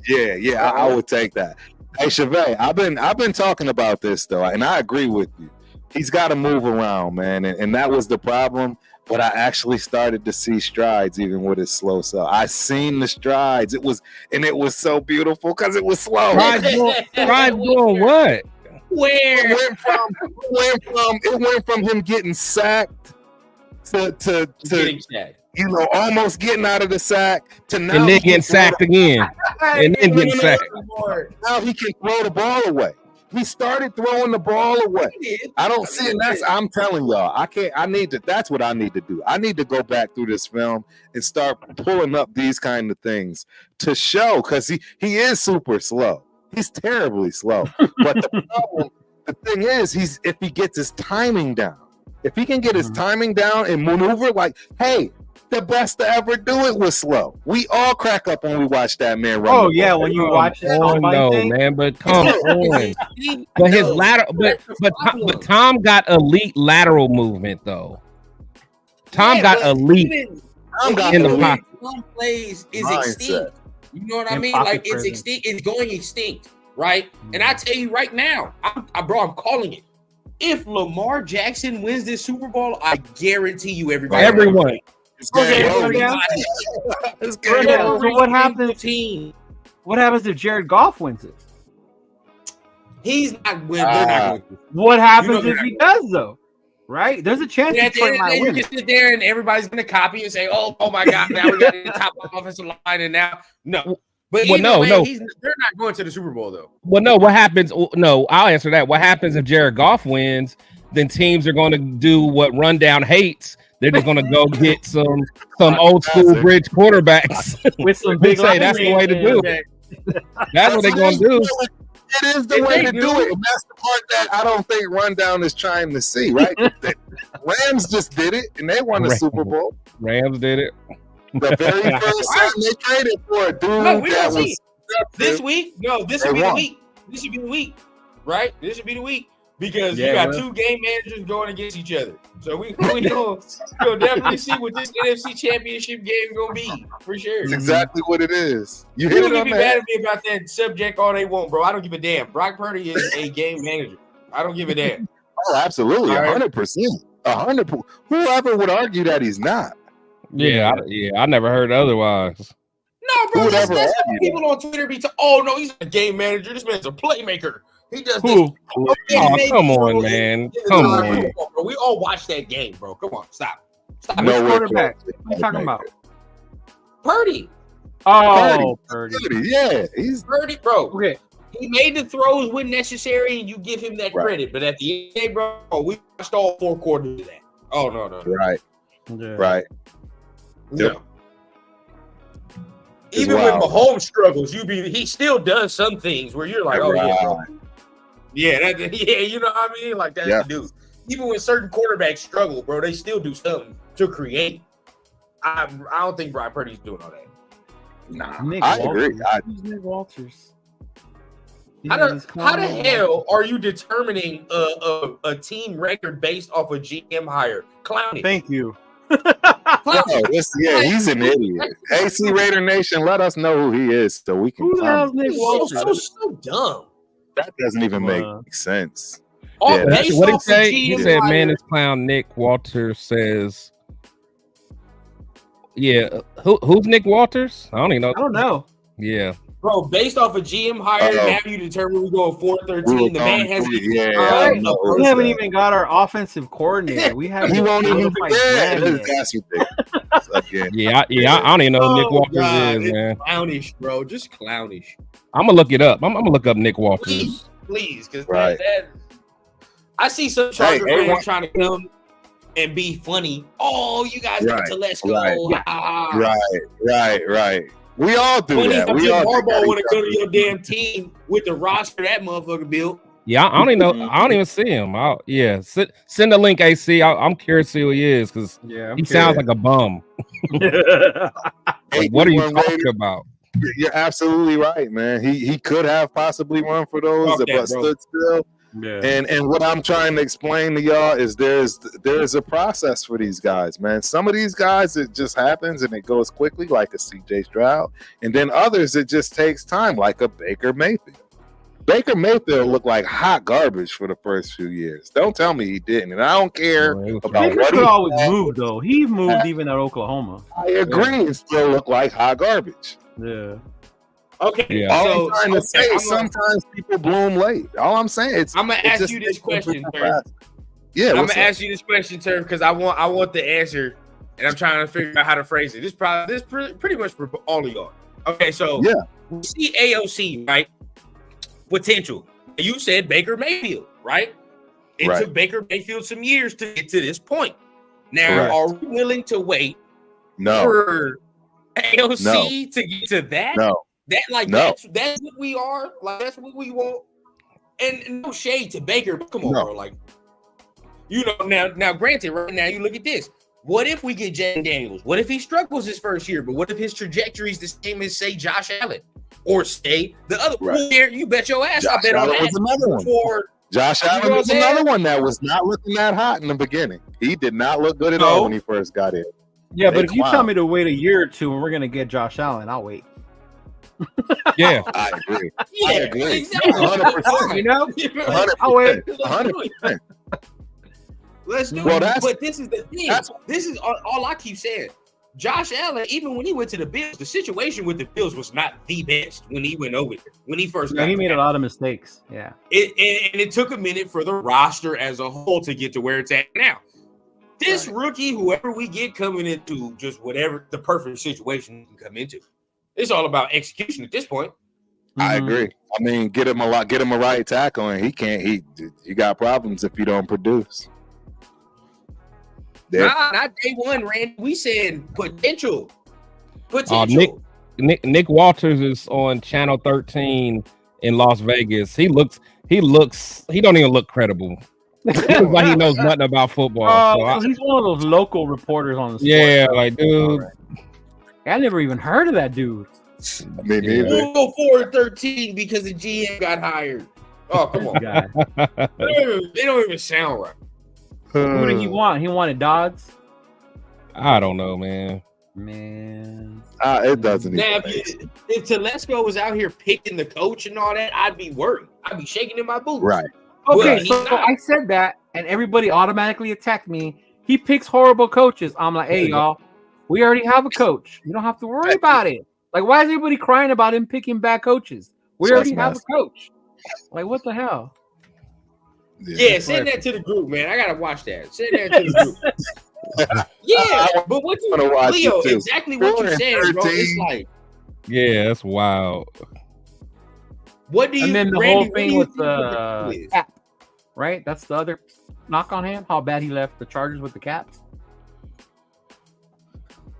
Yeah, I would take that. Hey, Chevette, I've been talking about this though, and I agree with you. He's got to move around, man, and that was the problem. But I actually started to see strides even with his slow self. I seen the strides. It was so beautiful because it was slow. Strides doing what? Where It went from him getting sacked to getting sacked. Almost getting out of the sack to now And then getting sacked again. And then getting sacked. Now he can throw the ball away. He started throwing the ball away. I don't see it. I'm telling y'all, that's what I need to do. I need to go back through this film and start pulling up these kind of things to show, because he is super slow. He's terribly slow. But the thing is, if he gets his timing down, if he can get his timing down and maneuver, like, hey, the best to ever do it was slow. We all crack up when we watch that man run. Oh yeah, when you watch it. Oh no, man! But come on. But his lateral, but Tom got elite lateral movement though. Tom got elite in the pocket. Some plays is extinct. You know what I mean? Like it's extinct. It's going extinct, right? And I tell you right now, I'm calling it. If Lamar Jackson wins this Super Bowl, I guarantee you everyone. So what happens? What happens if Jared Goff wins it? He's not winning. They're not going to. What happens if he does though? Right? There's a chance Detroit might win. You can sit there and everybody's going to copy and say, "Oh my God, now we got the top offensive line," and now no. But they're not going to the Super Bowl though. Well, no. What happens? No, I'll answer that. What happens if Jared Goff wins? Then teams are going to do what Rundown hates. They're just going to go get some old school bridge quarterbacks with some big. Say that's the way to do it. That's what they're going to do. It is the way to do it. And that's the part that I don't think Rundown is trying to see, right? The Rams just did it, and they won the Super Bowl. Rams did it. The very first time they traded for a dude that was this week. No, this would be the week. This should be the week, right? This should be the week. Because you got two game managers going against each other. So we'll definitely see what this NFC Championship game is going to be, for sure. It's exactly what it is. You can be mad at me about that subject all they want, bro. I don't give a damn. Brock Purdy is a game manager. I don't give a damn. Oh, absolutely. 100%. 100%. Whoever would argue that he's not? Yeah, I never heard otherwise. No, bro. That's what people on Twitter be talking. Oh, no, he's a game manager. This man's a playmaker. He does this. Oh, come on, man. Come on. Bro. We all watched that game, bro. Come on, stop. No quarterback. What are you talking about? Purdy. Oh, Purdy. Yeah, he's Purdy, bro. Okay. He made the throws when necessary, and you give him that credit. But at the end, day, bro, we watched all 4 quarters of that. Oh, no. Right. Yeah. Right. Yep. Even when Mahomes struggles, he still does some things where you're like, oh yeah, you know what I mean? Like that's the dude. Even when certain quarterbacks struggle, bro, they still do something to create. I don't think Brock Purdy's doing all that. Nah, I agree. Who's Nick Walters? How the hell are you determining a team record based off a GM hire? Clowning. Thank you. He's an idiot. AC Raider Nation, let us know who he is so we can. Who the hell's Nick Walters? So dumb. That doesn't even make sense. What did he say? He said, "Man, this clown Nick Walters says." Yeah, who's Nick Walters? I don't even know. I don't know. Yeah. Bro, based off a GM hire, now you determine we go 4-13. The man has we haven't even got our offensive coordinator. We have. He won't even be there. That's ridiculous. Again. Yeah. I don't even know who Nick Walters is, man. Clownish, bro. Just clownish. I'm gonna look it up. I'm gonna look up Nick Walters. Please, because I see some Charger fans trying to come and be funny. Oh, you guys got to let's go. Right. We all do that. We all Harbaugh want to go to your damn team with the roster that motherfucker built. Yeah, I don't even know. I don't even see him. Send a link, AC. I'm curious to see who he is because he sounds like a bum. Like, what are you talking about? You're absolutely right, man. He could have possibly run for those, but stood still. Yeah. And what I'm trying to explain to y'all is there's a process for these guys, man. Some of these guys it just happens and it goes quickly, like a CJ Stroud, and then others it just takes time, like a Baker Mayfield. Baker Mayfield looked like hot garbage for the first few years. Don't tell me he didn't, and I don't care about Baker what could he always move though. He moved even at Oklahoma. I agree, it still looked like hot garbage. Yeah. Okay. Yeah. All I'm trying to say is sometimes people bloom late. All I'm saying is I'm gonna ask you this question, sir. Yeah, I'm gonna ask you this question, sir, because I want the answer, and I'm trying to figure out how to phrase it. This pretty much for all of y'all. Okay, so yeah, we see AOC, right? Potential. You said Baker Mayfield, right? It took Baker Mayfield some years to get to this point. Now, are we willing to wait for AOC to get to that? No. That's what we are. Like, that's what we want. And no shade to Baker, but come on, bro. Like, you know, now granted, right now you look at this. What if we get Jaden Daniels? What if he struggles his first year? But what if his trajectory is the same as, say, Josh Allen? Or say the other one there, you bet your ass. I bet on that. Was another one. Josh Allen was another one that was not looking that hot in the beginning. He did not look good at all when he first got in. Yeah, but if you tell me to wait a year or two and we're gonna get Josh Allen, I'll wait. Yeah, I agree. Yeah, I agree. Exactly. 100%. You know, 100%. I'll wait. 100%. Let's do it. But this is the thing. This is all I keep saying. Josh Allen, even when he went to the Bills, the situation with the Bills was not the best when he went over there. When he first got he made a lot of mistakes. Yeah. It took a minute for the roster as a whole to get to where it's at now. This rookie, whoever we get coming into, just whatever the perfect situation he can come into. It's all about execution at this point. I agree. I mean, get him a right tackle, and he got problems if you don't produce. Nah, not day one, Randy. We said potential. Nick Walters is on Channel 13 in Las Vegas. He don't even look credible. He looks like he knows nothing about football. He's one of those local reporters on the sport. Yeah, like, dude. I never even heard of that dude. Me neither. We'll go forward 13 because the GM got hired. Oh, come on. They don't even sound right. Who did he want? He wanted Dodds? I don't know, man. It doesn't. Now, if Telesco was out here picking the coach and all that, I'd be worried. I'd be shaking in my boots. Right. Okay, so I said that, and everybody automatically attacked me. He picks horrible coaches. I'm like, hey, y'all, we already have a coach. You don't have to worry about it. Like, why is everybody crying about him picking bad coaches? We already have a coach. Like, what the hell? Yeah, send that to the group, man. I gotta watch that. Send that to the group. Yeah, but what you, Leo, exactly what you said, bro. It's like, yeah, that's wild. What do you? And then the Randy, whole thing with the cap, right? That's the other knock on him. How bad he left the Chargers with the caps.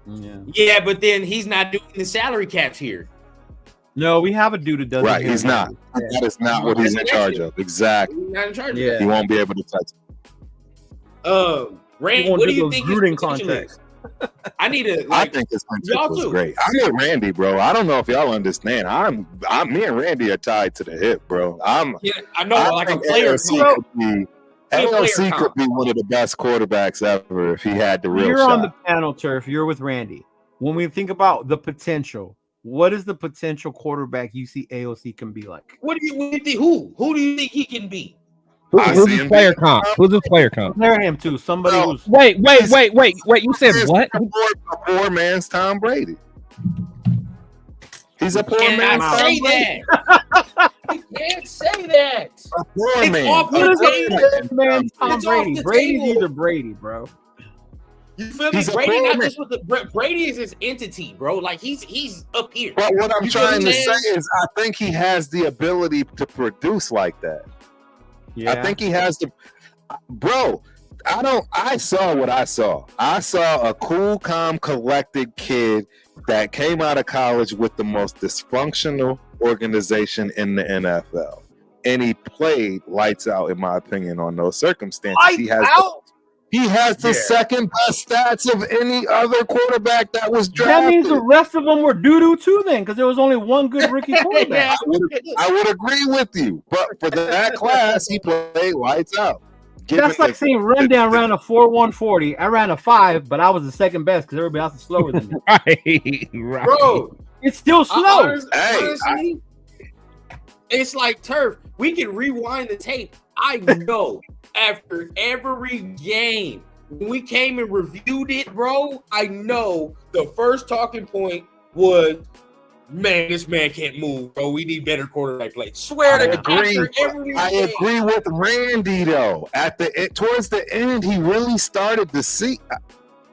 Yeah, but then he's not doing the salary caps here. No, we have a dude that does. Right, he's not. That is not what he's in charge of. Exactly. He's not in charge of He that. won't be able to touch it. Randy, what do you think his potential is? I need to. I think his potential was great. I get Randy, bro. I don't know if y'all understand. Me and Randy are tied to the hip, bro. I know, like a player. AOC could be one of the best quarterbacks ever if he had the real shot. You're on the panel, Turf. You're with Randy. When we think about the potential, what is the potential quarterback you see AOC can be like? What do you think? Who do you think he can be? Who's his player comp? Who's his player comp? Compare him to somebody who's. Wait. You said what? A poor man's Tom Brady. He's a poor man's Tom say Brady. that. You can't say that. A poor man. What is a man's Tom Brady? Brady's either Brady, bro. You feel me? Brady not just with the Brady is his entity, bro. Like he's up here. But what I'm trying to say is, I think he has the ability to produce like that. Yeah. I think he has the. Bro, I saw what I saw. I saw a cool, calm, collected kid that came out of college with the most dysfunctional organization in the NFL, and he played lights out, in my opinion, on those circumstances. Lights out? He has the second best stats of any other quarterback that was drafted. That means the rest of them were doo-doo too then, because there was only one good rookie quarterback. I would agree with you. But for that class, he played lights out. That's like saying Rundown ran a 4.1 40. I ran a 5, but I was the second best because everybody else is slower than me. Right. Bro, it's still slow. Honestly, it's like turf. We can rewind the tape. I know after every game, when we came and reviewed it, bro, I know the first talking point was, man, this man can't move, bro. We need better quarterback play. Swear to God, I agree with Randy though. Towards the end, he really started to see.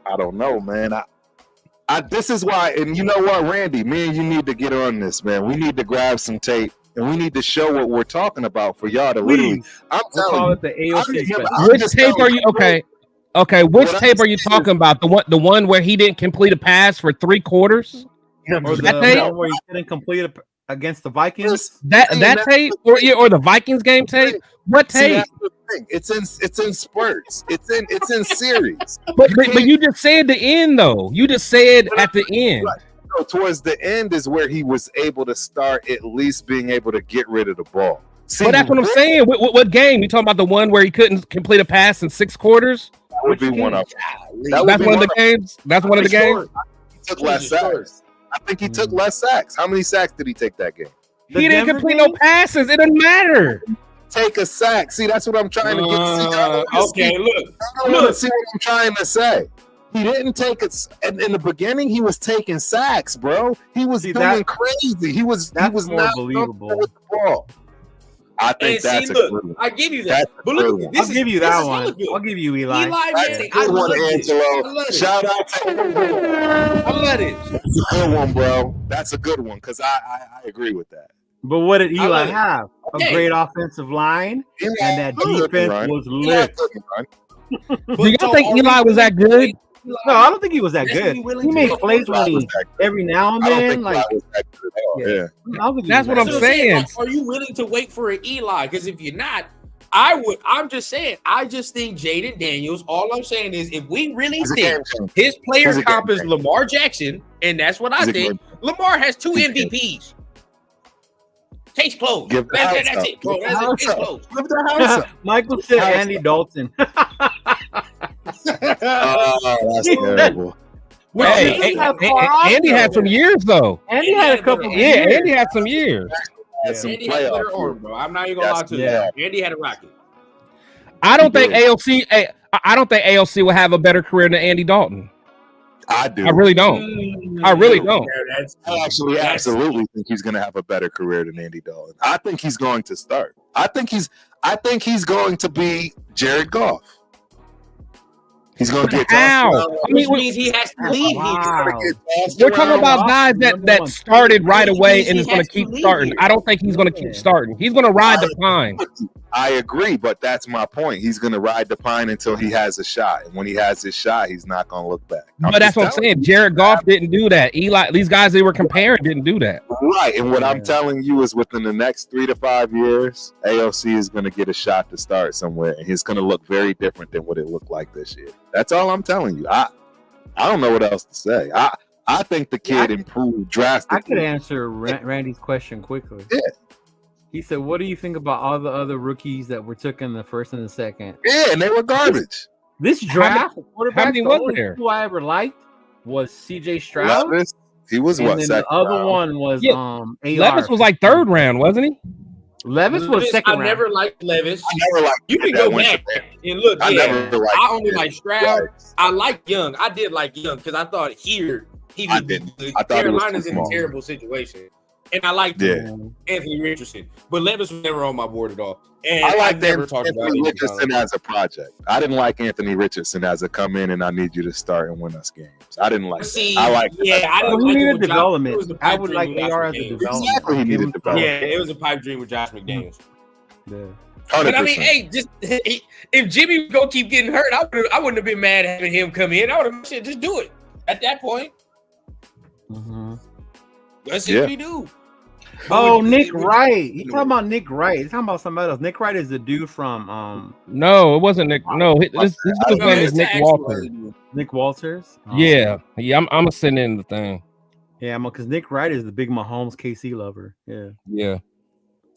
I don't know, man. This is why, and you know what, Randy, me and you need to get on this, man. We need to grab some tape. And we need to show what we're talking about for y'all to literally. I'm telling you, the AOC. Which tape are you? Okay. Which tape are you talking about? The one where he didn't complete a pass for 3 quarters? Or that tape where he didn't complete it against the Vikings? That tape or the Vikings game tape? What tape? It's in spurts. It's in series. But you just said the end though. You just said at the end. Right. So towards the end is where he was able to start at least being able to get rid of the ball. But that's what I'm saying. What game? You talking about the one where he couldn't complete a pass in 6 quarters? That would be one of them. That's one of the games. That's one of the games. He took less sacks. I think he took less sacks. How many sacks did he take that game? He didn't complete no passes. It doesn't matter. Take a sack. See, that's what I'm trying to get. Okay, look. See what I'm trying to say. He didn't take it in the beginning. He was taking sacks, bro. He was doing crazy. He was not believable with the ball. I think that's good one. I give you that. But look, I'll give you that one. I'll give you Eli. That's a good one, Angelo. Shout out to I love it. That's a good one, bro. That's a good one because I agree with that. But what did Eli have? A great offensive line, and that defense was lit. Do you think Eli was that good? No, I don't think he was that good. He made plays every now and then. That's what I'm saying. Are you willing to wait for an Eli? Because if you're not, I would. I'm just saying. I just think Jaden Daniels. All I'm saying is, if we really think his player comp is Lamar Jackson, and that's what I think, Lamar has 2 MVPs. Case closed. That's it, bro. That's it. Case closed. Michael said Andy Dalton. That's terrible. Hey, Andy had some years though. Andy had a couple. Yeah, Andy had some years. Andy had a better arm, bro. I'm not even gonna lie to you. Andy had a rocket. I don't think AOC will have a better career than Andy Dalton. I do. I really don't. I really don't. I actually absolutely think he's going to have a better career than Andy Dalton. I think he's going to start. I think he's going to be Jared Goff. He's going to get how? Which means he has to leave. We're talking about guys that started right away and is going to keep starting. I don't think he's going to keep starting. He's going to ride the pine. I agree, but that's my point. He's going to ride the pine until he has a shot. And when he has his shot, he's not going to look back. But that's what I'm saying. Jared Goff didn't do that. Eli, these guys they were comparing didn't do that. Right. And what I'm telling you is within the next 3 to 5 years, AOC is going to get a shot to start somewhere. And he's going to look very different than what it looked like this year. That's all I'm telling you. I don't know what else to say. I think the kid improved drastically. I could answer Randy's question quickly. Yeah. He said, "What do you think about all the other rookies that were took in the first and the second?" Yeah, and they were garbage. This draft, how many was there? Who I ever liked was C.J. Stroud. Levis, he was and what? Then Second the other round. one was AR. Levis was like 3rd round, wasn't he? Levis was second round. I never liked Levis. I never liked. You can go back and look. I only like Stroud. I like Young. I did like Young because I thought he would be good. Carolina's in a terrible situation. And I liked Anthony Richardson, but Levis was never on my board at all. And I like Anthony Richardson as a project. I didn't like Anthony Richardson as a come in and I need you to start and win us games. I didn't like. I like. I didn't like needed development. I would like AR as a development. Exactly, he needed development. Yeah, it was a pipe dream with Josh McDaniels. Yeah. 100%. But I mean, hey, if Jimmy was gonna keep getting hurt, I wouldn't have been mad having him come in. I would have said, just do it at that point. Mm-hmm. That's what we do. Oh, Nick Wright. You talking about Nick Wright? You talking about somebody else? Nick Wright is the dude from No, it wasn't Nick. No, this dude's name is Nick Walters. Nick Walters. Oh, Yeah. I'm gonna send in the thing. Yeah, because Nick Wright is the big Mahomes KC lover. Yeah.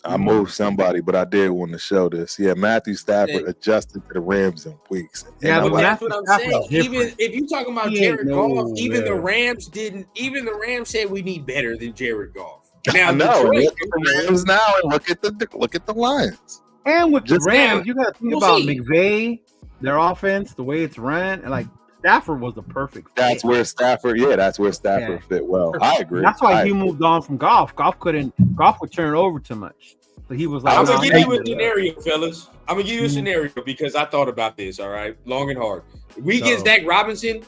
I moved somebody, but I did want to show this. Yeah, Matthew Stafford adjusted to the Rams in weeks. Yeah, but that's what I'm saying. Even if you're talking about Jared Goff, the Rams didn't. Even the Rams said we need better than Jared Goff. Now, no, look at the Rams now, and look at the Lions. And with the Rams, you got to think about McVay, their offense, the way it's run, and like Stafford was the perfect fit. That's where Stafford fit well. I agree. That's why he moved on from Goff. Goff would turn it over too much. So he was like, I'm gonna give you a scenario, fellas. I'm gonna give you a scenario because I thought about this. All right, long and hard. We get Zach Robinson.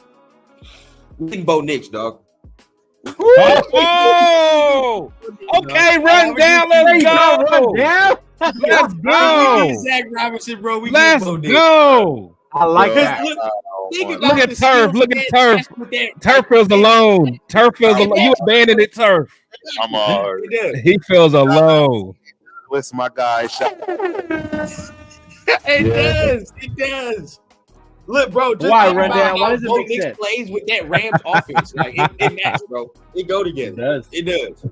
We can Bo Nix, dog. Oh, okay, run down. Let's go. Run down. Let's go. Zach Robinson, bro. Let's go. I like that. Look at Turf. Look at Turf. Turf feels alone. Turf feels alone. You abandoned it, Turf. I'm all right. He feels alone. Listen, my guy. It does. Look, bro. Just why run down? Why does it make sense? Plays with that Rams offense, like it matches, bro. It go together. It does.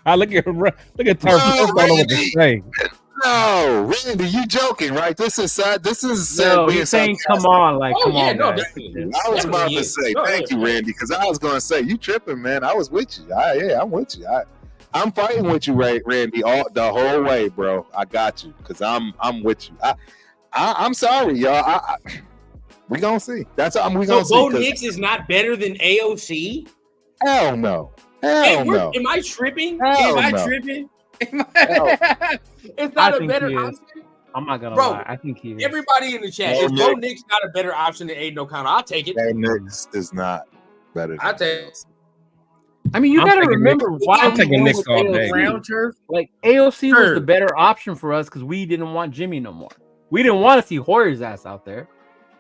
Look at Turf. I don't know what to say. No, Randy, you joking, right? This is sad. No, he's saying, come on, come on. No, I was about to say, thank you, Randy, because I was going to say, you tripping, man. I was with you. I'm with you. I'm fighting with you, Randy, the whole way, bro. I got you, because I'm with you. I'm sorry, y'all. We gonna see. We gonna see. Bo Nix is not better than AOC? Hell no. No. Am I tripping? Hell am I no. tripping? It's not a better option. I'm not gonna lie. I think he is. Everybody in the chat, is Bo Nix not a better option than Aiden O'Connell? I'll take it. Bo Nix is not better. I'll take it. I mean, you got to remember why I'm taking Nix all day. Like AOC was the better option for us because we didn't want Jimmy no more. We didn't want to see Hoyer's ass out there,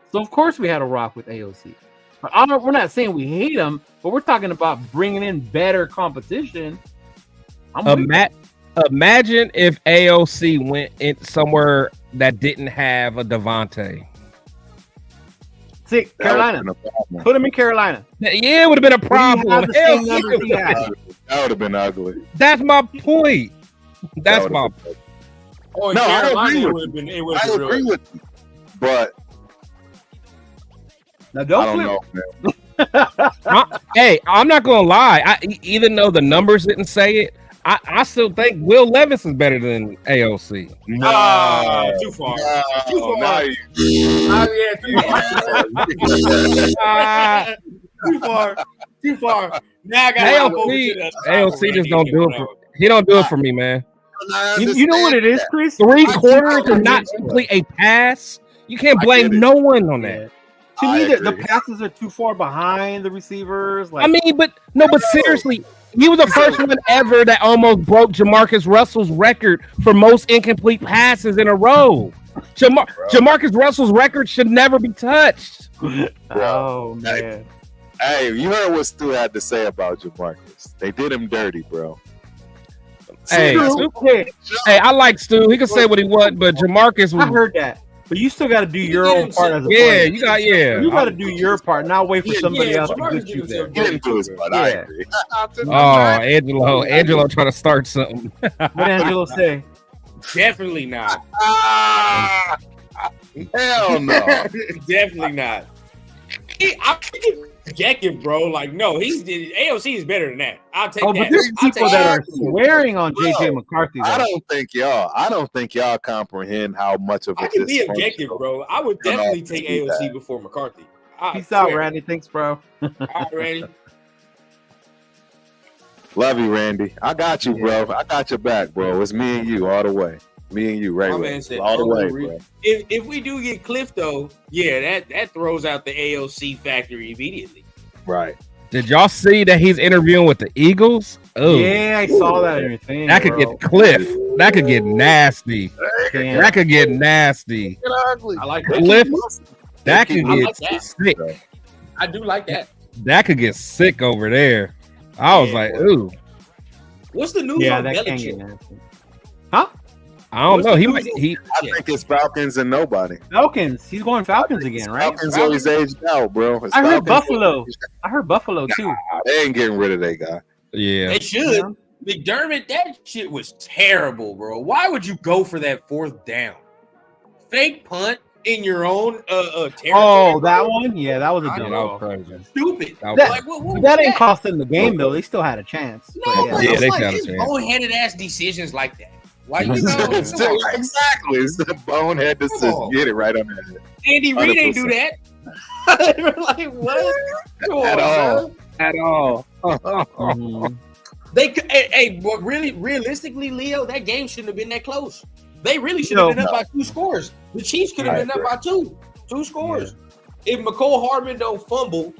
so of course we had to rock with AOC. But we're not saying we hate him, but we're talking about bringing in better competition. Imagine if AOC went in somewhere that didn't have a Devontae. See, Carolina. Put him in Carolina. Yeah, it would have been a problem. That would have been ugly. That's my point. That's my point. Oh, no, Carolina, I agree with you. But now I don't know, man. Hey, I'm not gonna lie. Even though the numbers didn't say it, I still think Will Levis is better than AOC. No, too far. Too far. Too far. Now I got AOC just don't do it. He don't do it for me, man. You know what it is, Chris? 3/4 to not complete a pass. You can't blame no one on that. To me, the passes are too far behind the receivers. But seriously, he was the first one ever that almost broke Jamarcus Russell's record for most incomplete passes in a row. Jamarcus Russell's record should never be touched. Oh, man. Hey, you heard what Stu had to say about Jamarcus. They did him dirty, bro. Hey, I like Stu. He can say what he wants, but Jamarcus was... I heard that. But you still got to do your own part as a player. You got to do your part, not wait for somebody else to get you there. He didn't do his part. I agree. Angelo trying to start something. What Angelo say? Definitely not. Hell no. Definitely not. I'm objective, bro. Like, no, AOC is better than that. I'll take that. But there's people that are swearing on JJ McCarthy. I don't think y'all comprehend how much of it. I can be objective, bro. I would definitely take AOC before McCarthy. Peace out, Randy. Thanks, bro. All right, Randy. Love you, Randy. I got you, bro. I got your back, bro. It's me and you all the way. Me and you, right? All the way, bro. If we do get Cliff, though, yeah, that throws out the AOC factor immediately. Right. Did y'all see that he's interviewing with the Eagles? Oh, yeah, I saw that. Everything that could get Cliff. That could get nasty. Damn. That could get nasty. I like that. Cliff. That could get sick. I do like that. That could get sick over there. I was like, ooh. What's the news Yeah, on that can get Belichick? nasty. Huh? I don't know. He might. I think it's Falcons and nobody. Falcons. He's going Falcons again, right? Falcons always aged out, bro. It's I heard Falcons Buffalo. I heard Buffalo too. Nah, they ain't getting rid of that guy. Yeah. They should. McDermott, that shit was terrible, bro. Why would you go for that 4th down? Fake punt in your own territory. Oh, that one? Yeah, that was a I dumb know. That was call. crazy. Stupid. That was- That- Like, what That was ain't cost them the game though. They still had a chance. No, But, but Yeah, it's they like got a it's chance. boneheaded ass decisions like that. Like, you know, It's come on. exactly. It's the bonehead decision. on. Get it right on that. Andy Reid ain't do that. Like, what? Come At on, all. bro. At all. Mhm. They could, hey, but really, realistically, Leo, that game shouldn't have been that close. They really should have been up by 2 scores. The Chiefs could have I been up by two scores. If McCole Hardman don't fumble,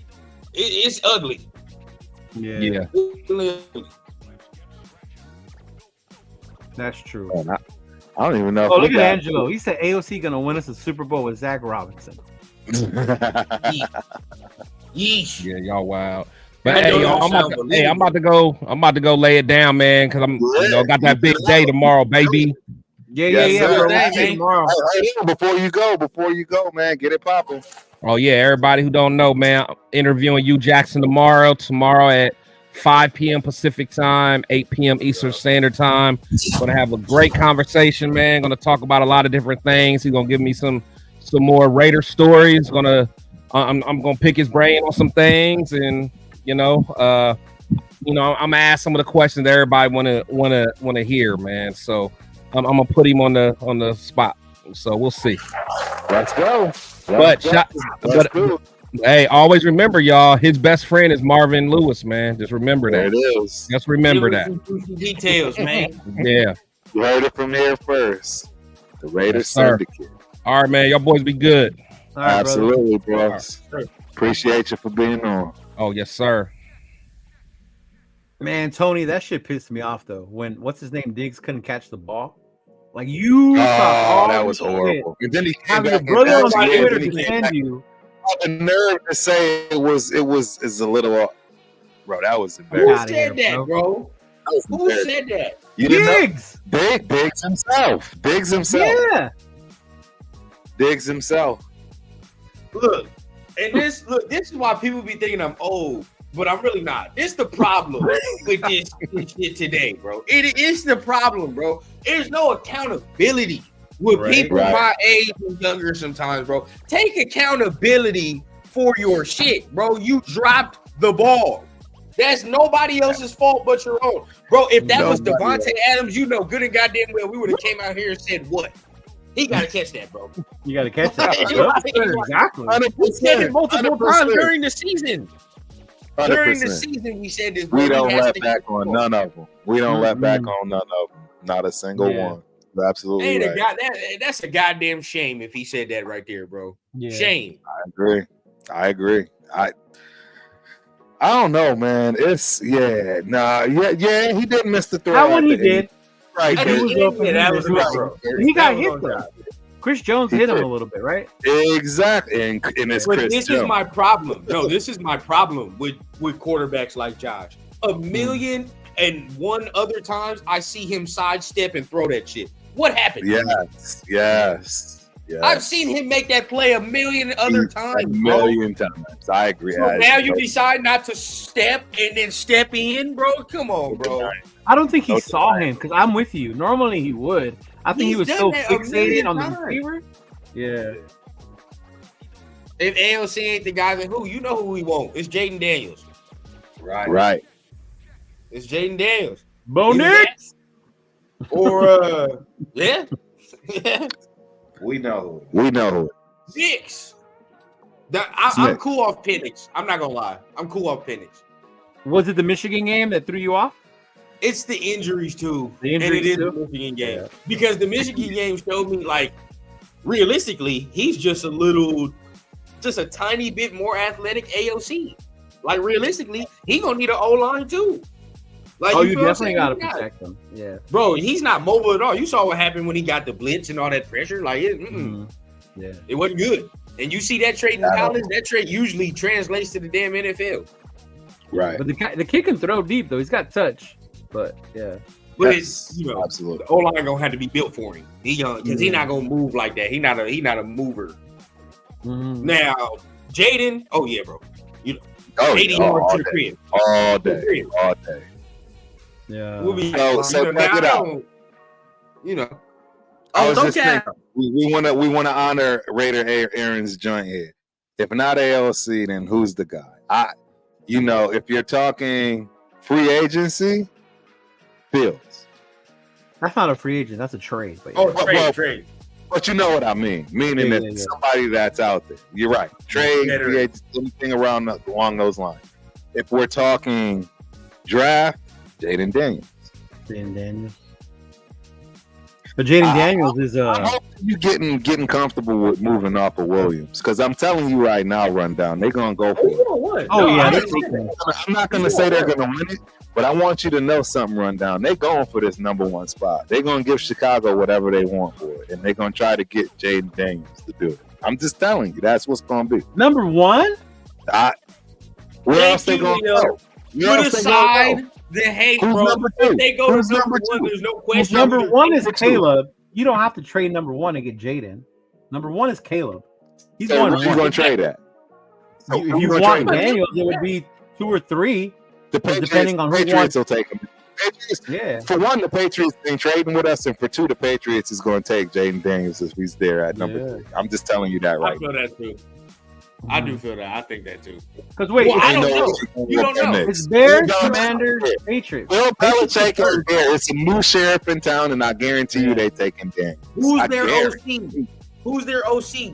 it's ugly. Yeah, Yeah. that's true. Man, I don't even know. Oh, if look we at got- Angelo. He said AOC gonna win us a Super Bowl with Zach Robinson. Yeesh. Yeah, y'all wild. But I hey, know y'all, y'all sound I'm about to go lay it down, man, because I'm got that big day tomorrow, baby. Yeah, Yes, sir. bro. Hey, We'll see you tomorrow. Hey, before you go, man, get it popping. Oh yeah, everybody who don't know, man, I'm interviewing you, Jackson, tomorrow at 5 p.m. Pacific time, 8 p.m. Eastern Standard Time. Gonna have a great conversation, man. Gonna talk about a lot of different things. He's gonna give me some more Raider stories. I'm gonna pick his brain on some things, and I'm gonna ask some of the questions that everybody wanna hear, man. So I'm gonna put him on the spot. So we'll see. Let's go. But Go. hey, always remember, y'all, his best friend is Marvin Lewis, man. Just remember There that. it is. Just remember that. Details, man. Yeah. You heard it from here first. The Raiders Yes, sir. Syndicate. All right, man. Y'all boys be good. All right, brother. Absolutely, bro. Right. Appreciate you for being on. Oh, yes, sir. Man, Tony, that shit pissed me off though. When what's his name, Diggs couldn't catch the ball. Like you talk all that was this horrible. And then he came Having back a brother and on actually- Twitter then he came defend back. you. The nerve to say is a little, bro. That was Who embarrassing. Outta said here, that, bro. bro? That was Who embarrassing. said that? You didn't know? Diggs. Diggs himself. Diggs himself. Yeah. Diggs himself. Look, this is why people be thinking I'm old, but I'm really not. It's the problem with this shit today, bro. It is the problem, bro. There's no accountability with Right, people right. my age and younger sometimes, bro. Take accountability for your shit, bro. You dropped the ball. That's nobody else's fault but your own. Bro, if that was Nobody Devontae Adams, you know good and goddamn well we would have came out here and said what? He got to catch that, bro. You got to catch that. Right. Exactly. We said it multiple 100%. times during the season. During the 100%. season, we said this. bro. We He don't has let to back get on the none of them. We don't let back Mhm. on none of them. Not a single Yeah. one. You're absolutely Ain't a right. god, that's a goddamn shame if he said that right there, bro. Yeah. Shame. I agree. I don't know, man. It's he didn't miss the throw. That one he at the end. did. Right. He there. was open. Yeah, that He was missed right, it. bro. He got That was hit on though. top. Chris Jones He hit him did. a little bit, right? Exactly. And it's But Chris this Jones. is my problem. No, this is my problem with quarterbacks like Josh. A million and one other times I see him sidestep and throw that shit. What happened? Yes. I've seen him make that play a million other times. A bro. million times. I agree. So now you decide not to step and then step in, bro. Come on, bro. I don't think he No saw deny. him because I'm with you. Normally he would. I think he He's was done so that a fixated million on the times. receiver. Yeah. If AOC ain't the guy, then who? You know who we want. It's Jaden Daniels. Right. It's Jaden Daniels. Bo Either Nix. that Or yeah. We know it. Six. I'm Six. cool off Penix. I'm not gonna lie. I'm cool off Penix. Was it the Michigan game that threw you off? It's the injuries too. The and it injuries is too? the Michigan game. Because the Michigan game showed me, like, realistically, he's just a tiny bit more athletic AOC. Like, realistically, he gonna need an O-line too. Like, Oh, you feel what I'm definitely saying? got to He not- protect him. Yeah. Bro, he's not mobile at all. You saw what happened when he got the blitz and all that pressure. Like, Yeah. it wasn't good. And you see that trait in college, that trait usually translates to the damn NFL. Right. But the kid can throw deep though. He's got touch. but yeah. But Yes, it's absolutely. the O-line gonna have to be built for him. He young because he not gonna move like that. He not a mover. Mhm. Now, Jaden, oh yeah, bro. 80 yeah, yards to the crib. all day. Yeah. We'll be So check it out. I was just thinking, we want to honor Raider Aaron's joint here. If not AOC, then who's the guy? If you're talking free agency, Fields. That's not a free agent. That's a trade. But trade. But you know what I mean. Meaning that somebody that's out there. You're right. Trade, free agency, anything along those lines. If we're talking draft, Jaden Daniels. But Jaden Daniels is I hope you getting comfortable with moving off of Williams, because I'm telling you right now, Rundown, they're gonna go for it. I'm not gonna say they're gonna win it, but I want you to know something, Rundown. They're going for this number one spot. They're gonna give Chicago whatever they want for it, and they're gonna try to get Jaden Daniels to do it. I'm just telling you, that's what's gonna be. Number one? Where else they gonna go? Put aside the hate, bro. If they go to number one, there's no question. Number one is Caleb. You don't have to trade number one to get Jaden. Number one is Caleb. He's going to trade that. If you want Daniels, it would be 2 or 3, depending on who Patriots will take him. Yeah. For one, the Patriots ain't trading with us, and for two, the Patriots is going to take Jaden Daniels if he's there at number 3. I'm just telling you that right. I feel that too. I do feel that. I think that too. Because wait, I don't know. You don't know. It's Bears, Commanders, Patriots. Bill Belichick is there. It's a new sheriff in town, and I guarantee you they taking Daniels. Who's their OC? Who's their OC?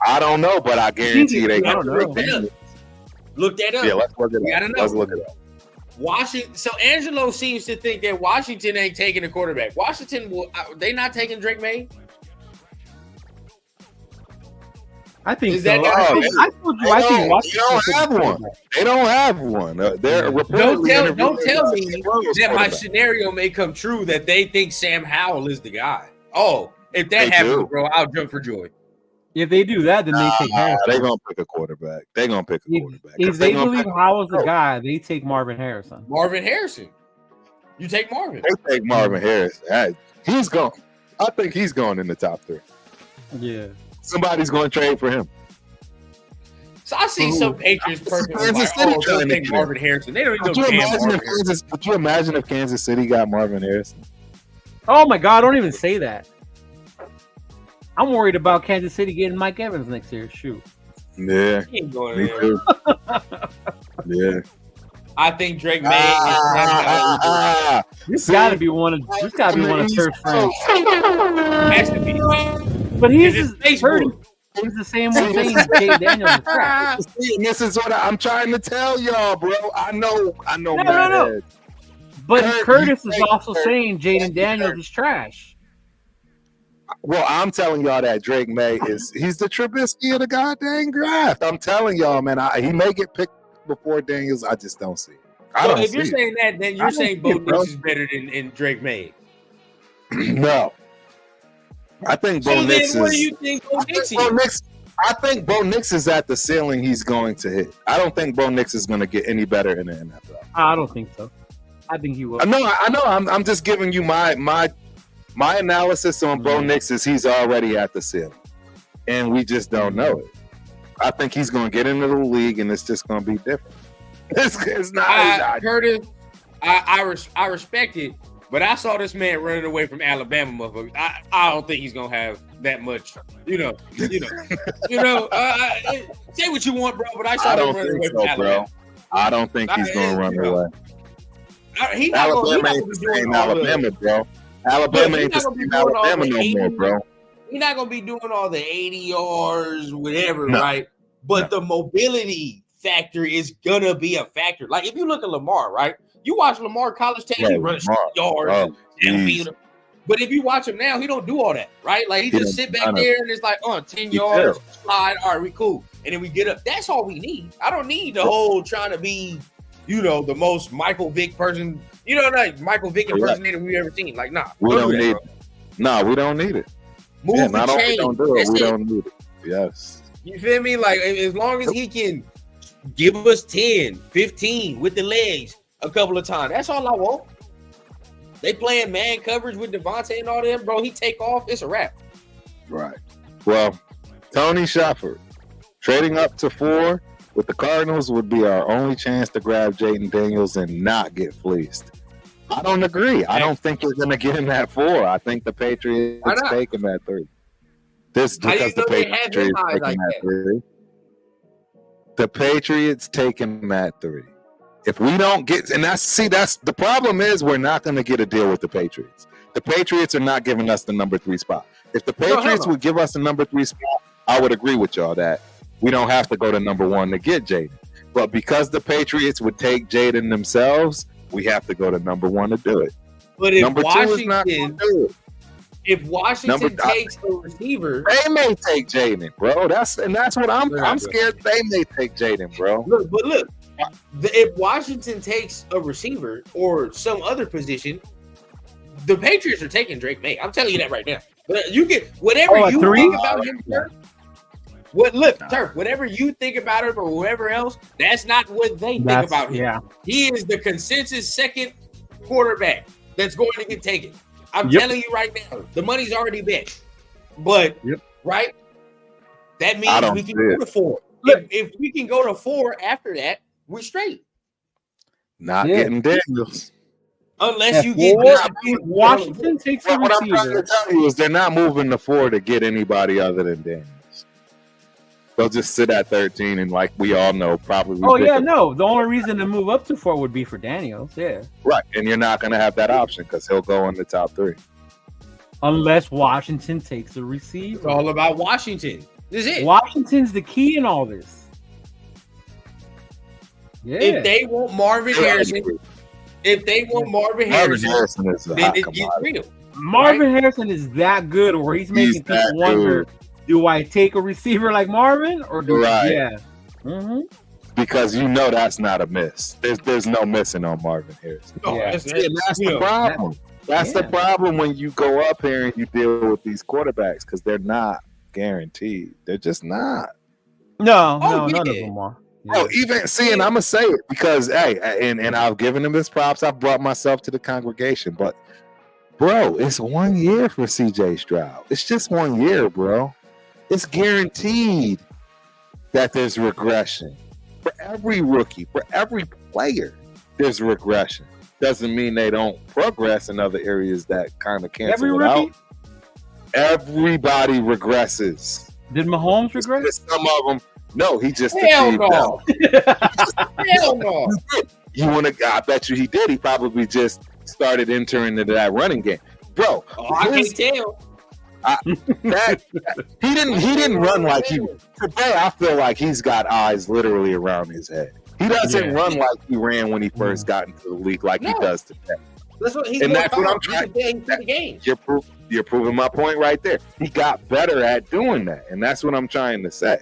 I don't know, but I guarantee you they got Daniels. Look that up. Yeah, let's look it up. Let's look it up. Washington. So Angelo seems to think that Washington ain't taking a quarterback. Washington will. They not taking Drake May. I think is so. That I told you. I think Washington don't have one. They don't have one. They're don't tell me that my scenario may come true that they think Sam Howell is the guy. Oh, if that happens, bro, I'll jump for joy. If they do that, then they take Harrison. They're gonna pick a quarterback. If they believe Howell's the guy, they take Marvin Harrison. You take Marvin. They take Marvin Harrison. He's gone. I think he's going in the top 3. Yeah. Somebody's going to trade for him. So I see some Patriots person they'll take Marvin Harrison. They don't even know. Could you imagine if Kansas City got Marvin Harrison? Oh my God! Don't even say that. I'm worried about Kansas City getting Mike Evans next year. Shoot. Yeah. He ain't going Me there. too. Yeah. I think Drake May. This got to be one of Turf's friends. Has to be. But he's the same one saying Jay Daniels is crap. This is what I'm trying to tell y'all, bro. I know. No. But Curtis is also saying Jaden Daniels is trash. Well, I'm telling y'all that Drake May he's the Trubisky of the goddamn draft. I'm telling y'all, man. He may get picked before Daniels. I just don't see it. If you're saying that, then you're saying Bo Nix is better than Drake May. No. I think Bo Nix what do you think Bo Nix is? I think Bo Nix is at the ceiling he's going to hit. I don't think Bo Nix is going to get any better in the NFL. I don't think so. I think he will. I know. I'm just giving you my analysis on Bo Nix is he's already at the ceiling, and we just don't know it. I think he's going to get into the league, and it's just going to be different. It's not. Curtis, I respect it. But I saw this man running away from Alabama, motherfucker. I don't think he's gonna have that much, Say what you want, bro. But I saw him running away from Alabama. Bro. I don't think he's gonna run away. Alabama ain't the same Alabama, bro. Alabama ain't the same Alabama no more, bro. He's not gonna be doing all the 80 yards, whatever, right? But the mobility factor is gonna be a factor. Like if you look at Lamar, right? You watch Lamar college tape, he runs yards, downfield. But if you watch him now, he don't do all that, right? Like he just sit back there and it's like, 10 yards, slide, all right, we cool. And then we get up. That's all we need. I don't need the whole trying to be, the most Michael Vick person, like Michael Vick impersonator we've ever seen. Like, nah. We don't need it. Move the chain. We don't need it. Yes. You feel me? Like, as long as he can give us 10, 15 with the legs a couple of times. That's all I want. They playing man coverage with Devontae and all them, bro. He take off, it's a wrap. Right. Well, Tony Shepard trading up to 4 with the Cardinals would be our only chance to grab Jaden Daniels and not get fleeced. I don't agree. I don't think we're going to get him at 4. I think the Patriots take him at 3. This because the Patriots take him at 3. The Patriots take him at 3. If we don't get, and that's the problem is we're not going to get a deal with the Patriots. The Patriots are not giving us the number 3 spot. If the Patriots would give us the number 3 spot, I would agree with y'all that we don't have to go to number 1 to get Jaden. But because the Patriots would take Jaden themselves, we have to go to number 1 to do it. But if number 2 is not going to do it. If Washington takes a receiver, they may take Jaden, bro. That's what I'm scared they may take Jaden, bro. Look, if Washington takes a receiver or some other position, the Patriots are taking Drake May. I'm telling you that right now. But you get whatever you think about him, Turf. Turf, whatever you think about him or whoever else, that's not what they think about him. Yeah. He is the consensus second quarterback that's going to get taken. I'm telling you right now, the money's already bet. But right, that means we can go to 4. Look, if we can go to 4 after that, we're straight. Not getting Daniels. Unless you get Washington takes a receiver. What I'm trying to tell you is they're not moving to 4 to get anybody other than Daniels. They'll just sit at 13 and, like we all know, probably. The only reason to move up to 4 would be for Daniels. Yeah. Right, and you're not going to have that option because he'll go in the top 3. Unless Washington takes a receiver. It's all about Washington. This is it. Washington's the key in all this. Yeah. If they want Marvin Harrison, then it gets real. Marvin Harrison is that good, or he's making people wonder: do I take a receiver like Marvin, or do Because that's not a miss. There's no missing on Marvin Harrison. That's the problem. That's the problem when you go up here and you deal with these quarterbacks because they're not guaranteed. They're just not. None of them are. Oh, even seeing, I'm gonna say it because and I've given him his props. I've brought myself to the congregation, but bro, it's 1 year for CJ Stroud. It's just 1 year, bro. It's guaranteed that there's regression for every rookie, for every player. There's regression. Doesn't mean they don't progress in other areas that kind of cancel it out. Everybody regresses. Did Mahomes regress? Some of them. No, he just hell no. Hell no. You want to? I bet you he did. He probably just started entering into that running game, bro. I can't tell. He didn't run like he. Today, I feel like he's got eyes literally around his head. He doesn't run like he ran when he first got into the league, like he does today. That's what I'm trying. You're proving my point right there. He got better at doing that, and that's what I'm trying to say.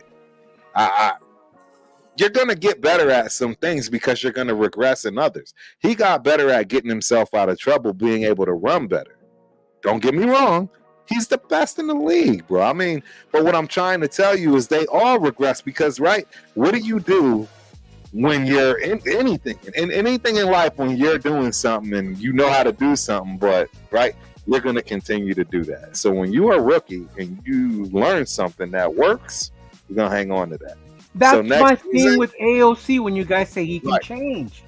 You're going to get better at some things because you're going to regress in others. He got better at getting himself out of trouble, being able to run better. Don't get me wrong. He's the best in the league, bro. I mean, but what I'm trying to tell you is they all regress because, right, what do you do when you're in anything in life when you're doing something and you know how to do something, but, right, you're going to continue to do that. So when you are a rookie and you learn something that works, you're going to hang on to that. That's my thing with AOC when you guys say he can change.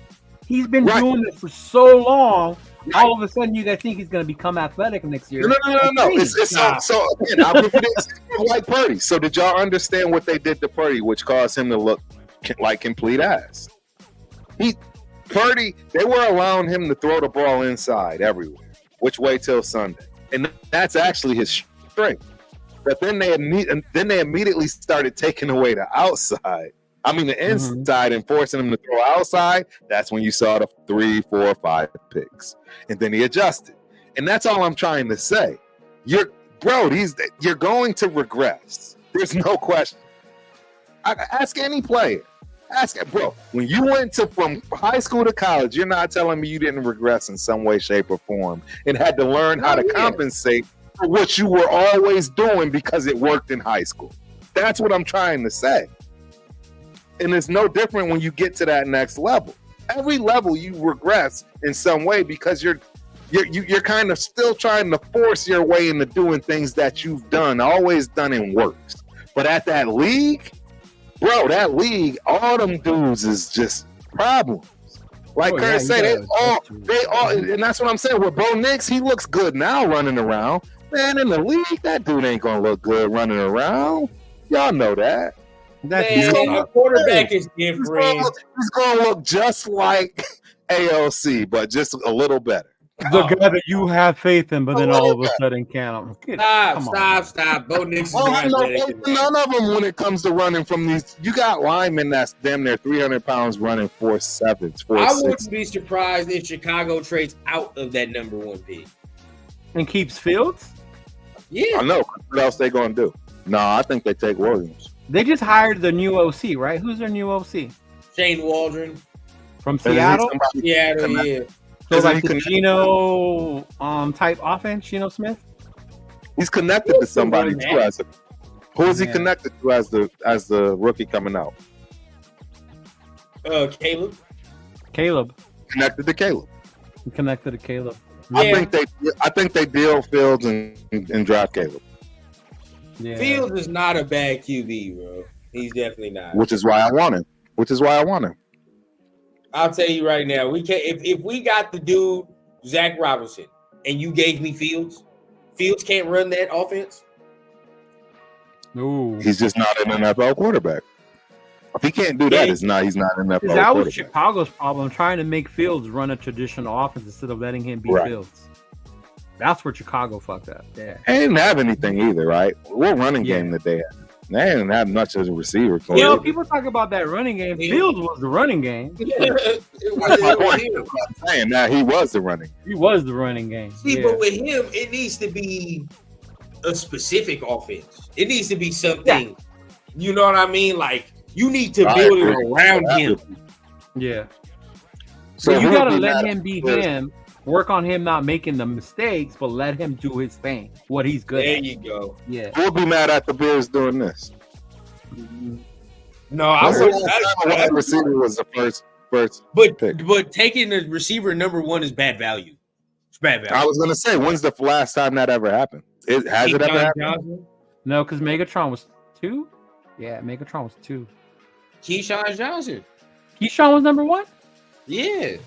He's been doing this for so long. All of a sudden, you guys think he's going to become athletic next year. No. So again, I'll give you this like Purdy. So did y'all understand what they did to Purdy, which caused him to look like complete ass? Purdy, they were allowing him to throw the ball inside everywhere. Which way till Sunday? And that's actually his strength. But then they immediately started taking away the outside. I mean, the inside and forcing him to throw outside. That's when you saw the 3, 4, 5 picks. And then he adjusted. And that's all I'm trying to say. You're going to regress. There's no question. Ask any player. Bro, when you went from high school to college, you're not telling me you didn't regress in some way, shape, or form and had to learn how to compensate for what you were always doing because it worked in high school. That's what I'm trying to say. And it's no different when you get to that next level. Every level you regress in some way because you're you're kind of still trying to force your way into doing things that you've always done and works. But at that league, bro, all them dudes is just problems. Like Kurt said, they all, and that's what I'm saying. With Bo Nix, he looks good now running around. Man, in the league, that dude ain't gonna look good running around. Y'all know that. A quarterback is different. He's gonna look just like AOC, but just a little better. The guy that you have faith in, but then all of a sudden can't. Stop. Bo Nix is none of them when it comes to running from these. You got linemen that's damn near 300 pounds running 4.7s. I wouldn't be surprised if Chicago trades out of that number 1 pick. And keeps Fields? Yeah. I know. What else they going to do? No, I think they take Williams. They just hired the new OC, right? Who's their new OC? Shane Waldron. From Seattle? Seattle, yeah. So like the Geno type offense, Geno Smith? He's connected to somebody too. Who is he connected to as the rookie coming out? Caleb. Connected to Caleb. Yeah. I think they deal Fields and draft Caleb. Yeah. Fields is not a bad QB, bro. He's definitely not. Which is why I want him. I'll tell you right now, we can't. If we got the dude Zach Robinson and you gave me Fields can't run that offense. No, he's just not an NFL quarterback. If he can't do that, he's not an NFL quarterback. That was Chicago's problem, trying to make Fields run a traditional offense instead of letting him be Fields. That's where Chicago fucked up. Yeah, they didn't have anything either, right? What running game that they had? They didn't have much as a receiver. People talk about that running game. Fields was the running game. That's my point. I'm saying now he was the running. He was the running game. See, but with him, it needs to be a specific offense. It needs to be something. You know what I mean? Like you need to build it around him. Yeah. So you gotta let him be him. Work on him not making the mistakes, but let him do his thing. What he's good at. There you go. Yeah. We'll be mad at the Bears doing this. No, I would. That receiver was the first pick. But taking the receiver number 1 is bad value. It's bad value. I was gonna say, when's the last time that ever happened? Has it ever happened? Johnson? No, because Megatron was 2. Yeah, Megatron was 2. Keyshawn Johnson. Keyshawn was number 1? Yeah.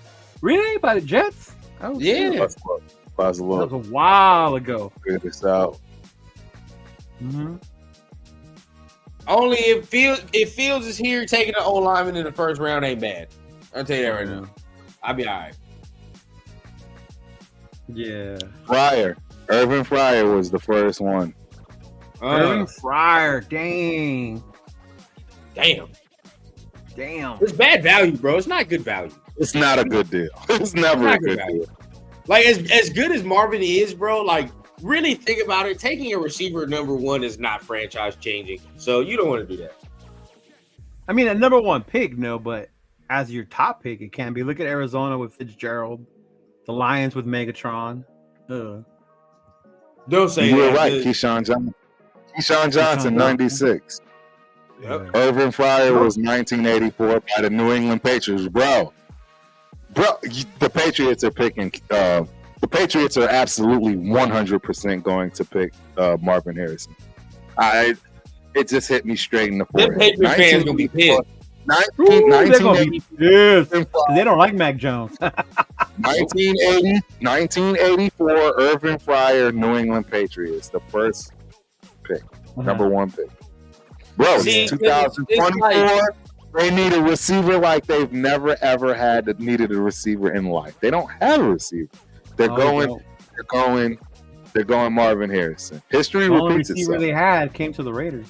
Really? By the Jets? Oh, yeah. That was a while ago. Figure this out. Mm-hmm. Only if Fields is here taking an old lineman in the first round ain't bad. I'll tell you that right now. I'll be all right. Yeah. Irvin Fryer was the first one. Irvin Fryer, dang. It's bad value, bro. It's not good value. It's not a good deal. It's never a good deal. Like as good as Marvin is, bro, like really think about it. Taking a receiver number 1 is not franchise changing. So you don't want to do that. I mean, a number 1 pick, no, but as your top pick, it can be. Look at Arizona with Fitzgerald, the Lions with Megatron. Don't say you that. were right, Keyshawn Johnson, 96. Yep. Irvin Fryer was 1984 by the New England Patriots, bro. The Patriots are picking. The Patriots are absolutely 100% going to pick Marvin Harrison. It just hit me straight in the forehead. The Patriots fans gonna be pissed. 1980. They don't like Mac Jones. 1984, Irvin Fryer, New England Patriots, the first pick, number 1 pick. Bro, 2024. They need a receiver like they've never ever needed a receiver in life. They don't have a receiver. They're going Marvin Harrison. History repeats itself. The receiver they had came to the Raiders.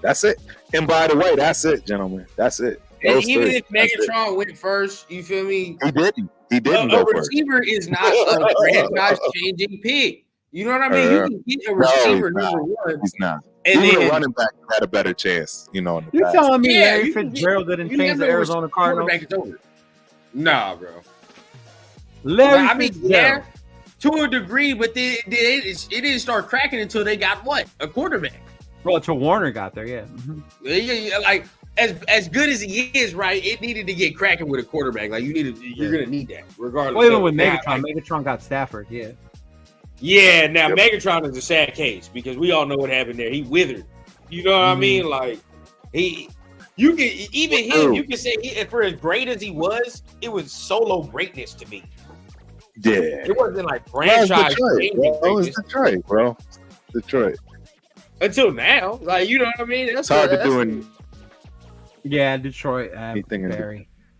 That's it. And by the way, that's it, gentlemen. That's it. And even if Megatron went first, you feel me? He didn't go first. A receiver is not a franchise-changing pick. You know what I mean? You can get a receiver number 1. He's not. And even a running back had a better chance, in the You're past. telling me Larry Fitzgerald didn't change the Arizona Cardinals? Nah, bro. Larry Fitzgerald. To a degree, but it didn't start cracking until they got what? A quarterback. Well, until Warner got there, yeah. Mm-hmm. Like as good as he is, right? It needed to get cracking with a quarterback. Like you're gonna need that regardless. Well, even with now, Megatron, Megatron got Stafford. Yeah. Yeah. Now Megatron is a sad case because we all know what happened there. He withered. You know what I mean? Like you can say for as great as he was, it was solo greatness to me. Yeah, it wasn't like franchise. It was Detroit, bro. Detroit. Until now, like you know what I mean. It's hard to do in. Yeah, Detroit.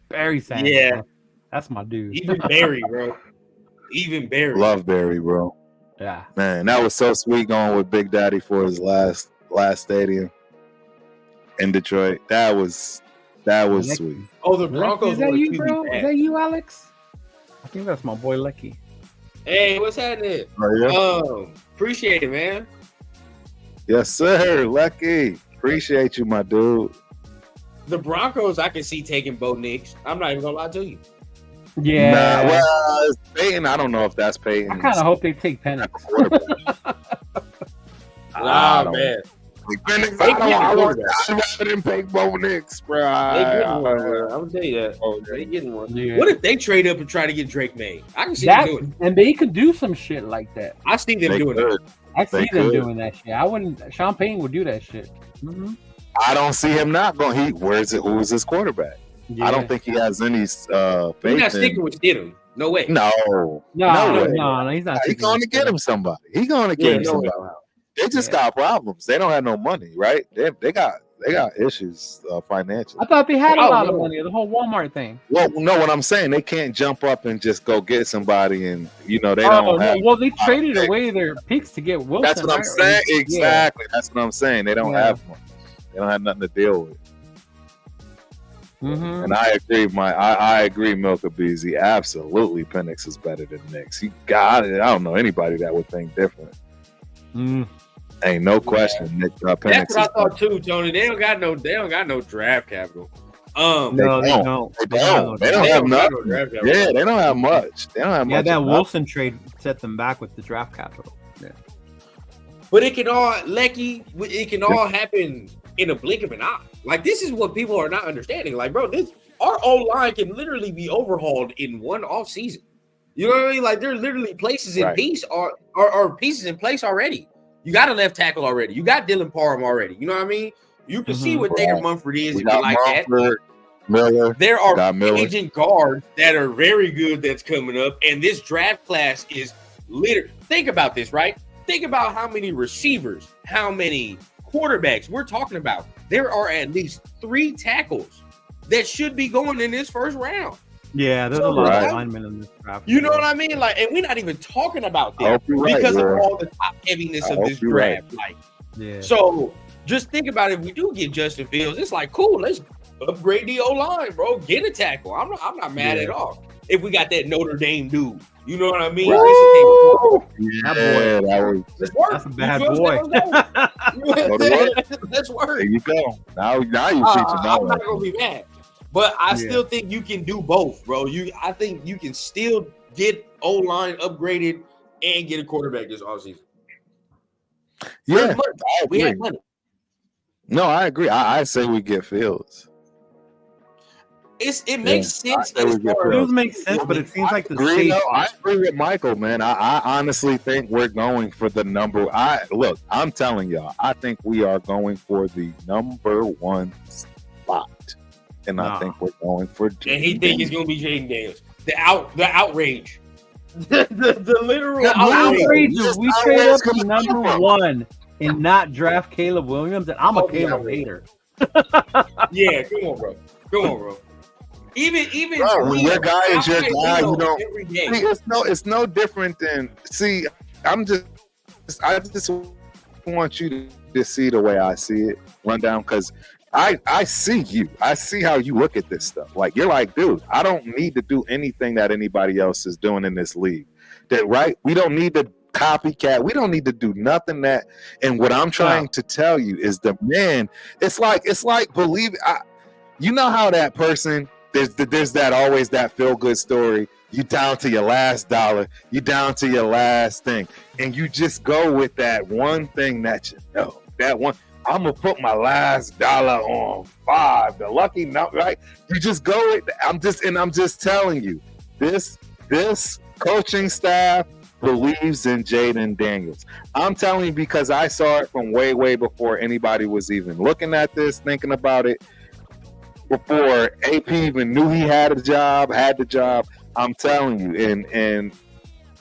Barry Sanders. Yeah, bro. That's my dude. Even Barry, bro. Even Barry. Love Barry, bro. Yeah, man, that was so sweet going with Big Daddy for his last stadium in Detroit. That was sweet. Oh, the Broncos. Is that you, bro? Is that you, Alex? I think that's my boy Lecky. Hey, what's happening? Oh, yeah. Appreciate it, man. Yes, sir. Lecky. Appreciate you, my dude. The Broncos, I can see taking Bo Nix. I'm not even gonna lie to you. Yeah. Nah, well, it's Peyton. I don't know if that's Peyton. I kind of hope they take Penix. Man. Penix, I want to take Bo Nix, bro. I'm gonna tell you that. They getting one. Yeah. What if they trade up and try to get Drake May? I can see them doing it. And they could do some shit like that. I see them doing it. I see them doing that shit. I wouldn't. Sean Payton would do that shit. Mm-hmm. I don't see him not going. Who's his quarterback? Yeah. I don't think he has any faith. He's not sticking with Stidham. No way. No, he's not. He's going to get him somebody. He's going to get him somebody. They just got problems. They don't have no money, right? They got issues financially. I thought they had a lot of money. The whole Walmart thing. Well, no, what I'm saying, they can't jump up and just go get somebody, and they don't have. Well, they traded away their picks to get Wilson. That's what I'm saying. Exactly. Yeah. That's what I'm saying. They don't have money. They don't have nothing to deal with. Mm-hmm. And I agree, I agree, Milka Beasley. Absolutely, Penix is better than Nix. He got it. I don't know anybody that would think different. Ain't no question. Penix. That's what I thought too, Tony. They don't got no draft capital. No, they don't. They don't have nothing. Yeah, they don't have much. They don't have much. Yeah, that Wilson trade set them back with the draft capital. Yeah. But it can all happen in a blink of an eye. Like, this is what people are not understanding. Like, bro, our O-line can literally be overhauled in one off season. You know what I mean? Like, there are literally places in peace or pieces in place already. You got a left tackle already. You got Dylan Parham already. You know what I mean? You can see what Thayer Munford is and like that. Miller. There are agent guards that are very good that's coming up, and this draft class is literally. Think about this, right? Think about how many receivers, how many quarterbacks we're talking about. There are at least 3 tackles that should be going in this first round. Yeah, there's a lot of linemen in this draft. You know what I mean? Like, and we're not even talking about that because of all the top heaviness of this draft. Like, so just think about it. If we do get Justin Fields, it's like, cool, let's upgrade the O-line, bro. Get a tackle. I'm not mad at all. If we got that Notre Dame dude, you know what I mean? That's a bad boy. That's work. There you go. Now you teach him. I'm not gonna be mad, but I still think you can do both, bro. I think you can still get O-line upgraded and get a quarterback this offseason. Yeah, we have money. No, I agree. I say we get Fields. It makes sense. It does make sense, but it seems like I agree with Michael, man. I honestly think we're going for the number. I'm telling y'all, I think we are going for the number 1 spot, and I think we're going for. And he think it's going to be Jaden Daniels. The outrage, the literal outrage. We trade up to number 1 and not draft Caleb Williams, and I'm a Caleb hater. Yeah, come on, bro. Even bro, your guy is your guy. You know, every day. It's no different than. See, I just want you to see the way I see it. Run down because I see you. I see how you look at this stuff. Like, you're like, dude, I don't need to do anything that anybody else is doing in this league. We don't need to copycat. We don't need to do nothing that. And what I'm trying to tell you is it's like believe. You know how that person. There's that always that feel good story. You down to your last dollar. You down to your last thing, and you just go with that one thing that you know. That one. I'm gonna put my last dollar on 5. The lucky number, right? You just go with. I'm just telling you, this coaching staff believes in Jaden Daniels. I'm telling you because I saw it from way before anybody was even looking at this, thinking about it. Before AP even knew he had the job. I'm telling you, and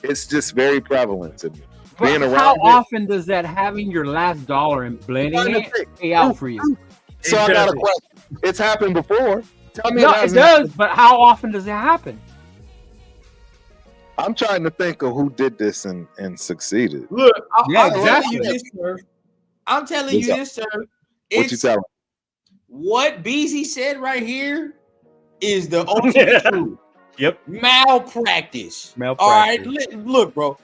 it's just very prevalent to me. But how often does that having your last dollar and blending it pay out for you? So I got a question. It's happened before. Tell me no, it does, but how often does it happen? I'm trying to think of who did this and succeeded. Look, Yeah, I'm telling exactly. you this, sir. I'm telling you this, sir. What you telling? What Beezy said right here is the ultimate truth. Yep. Malpractice. All right, look, bro.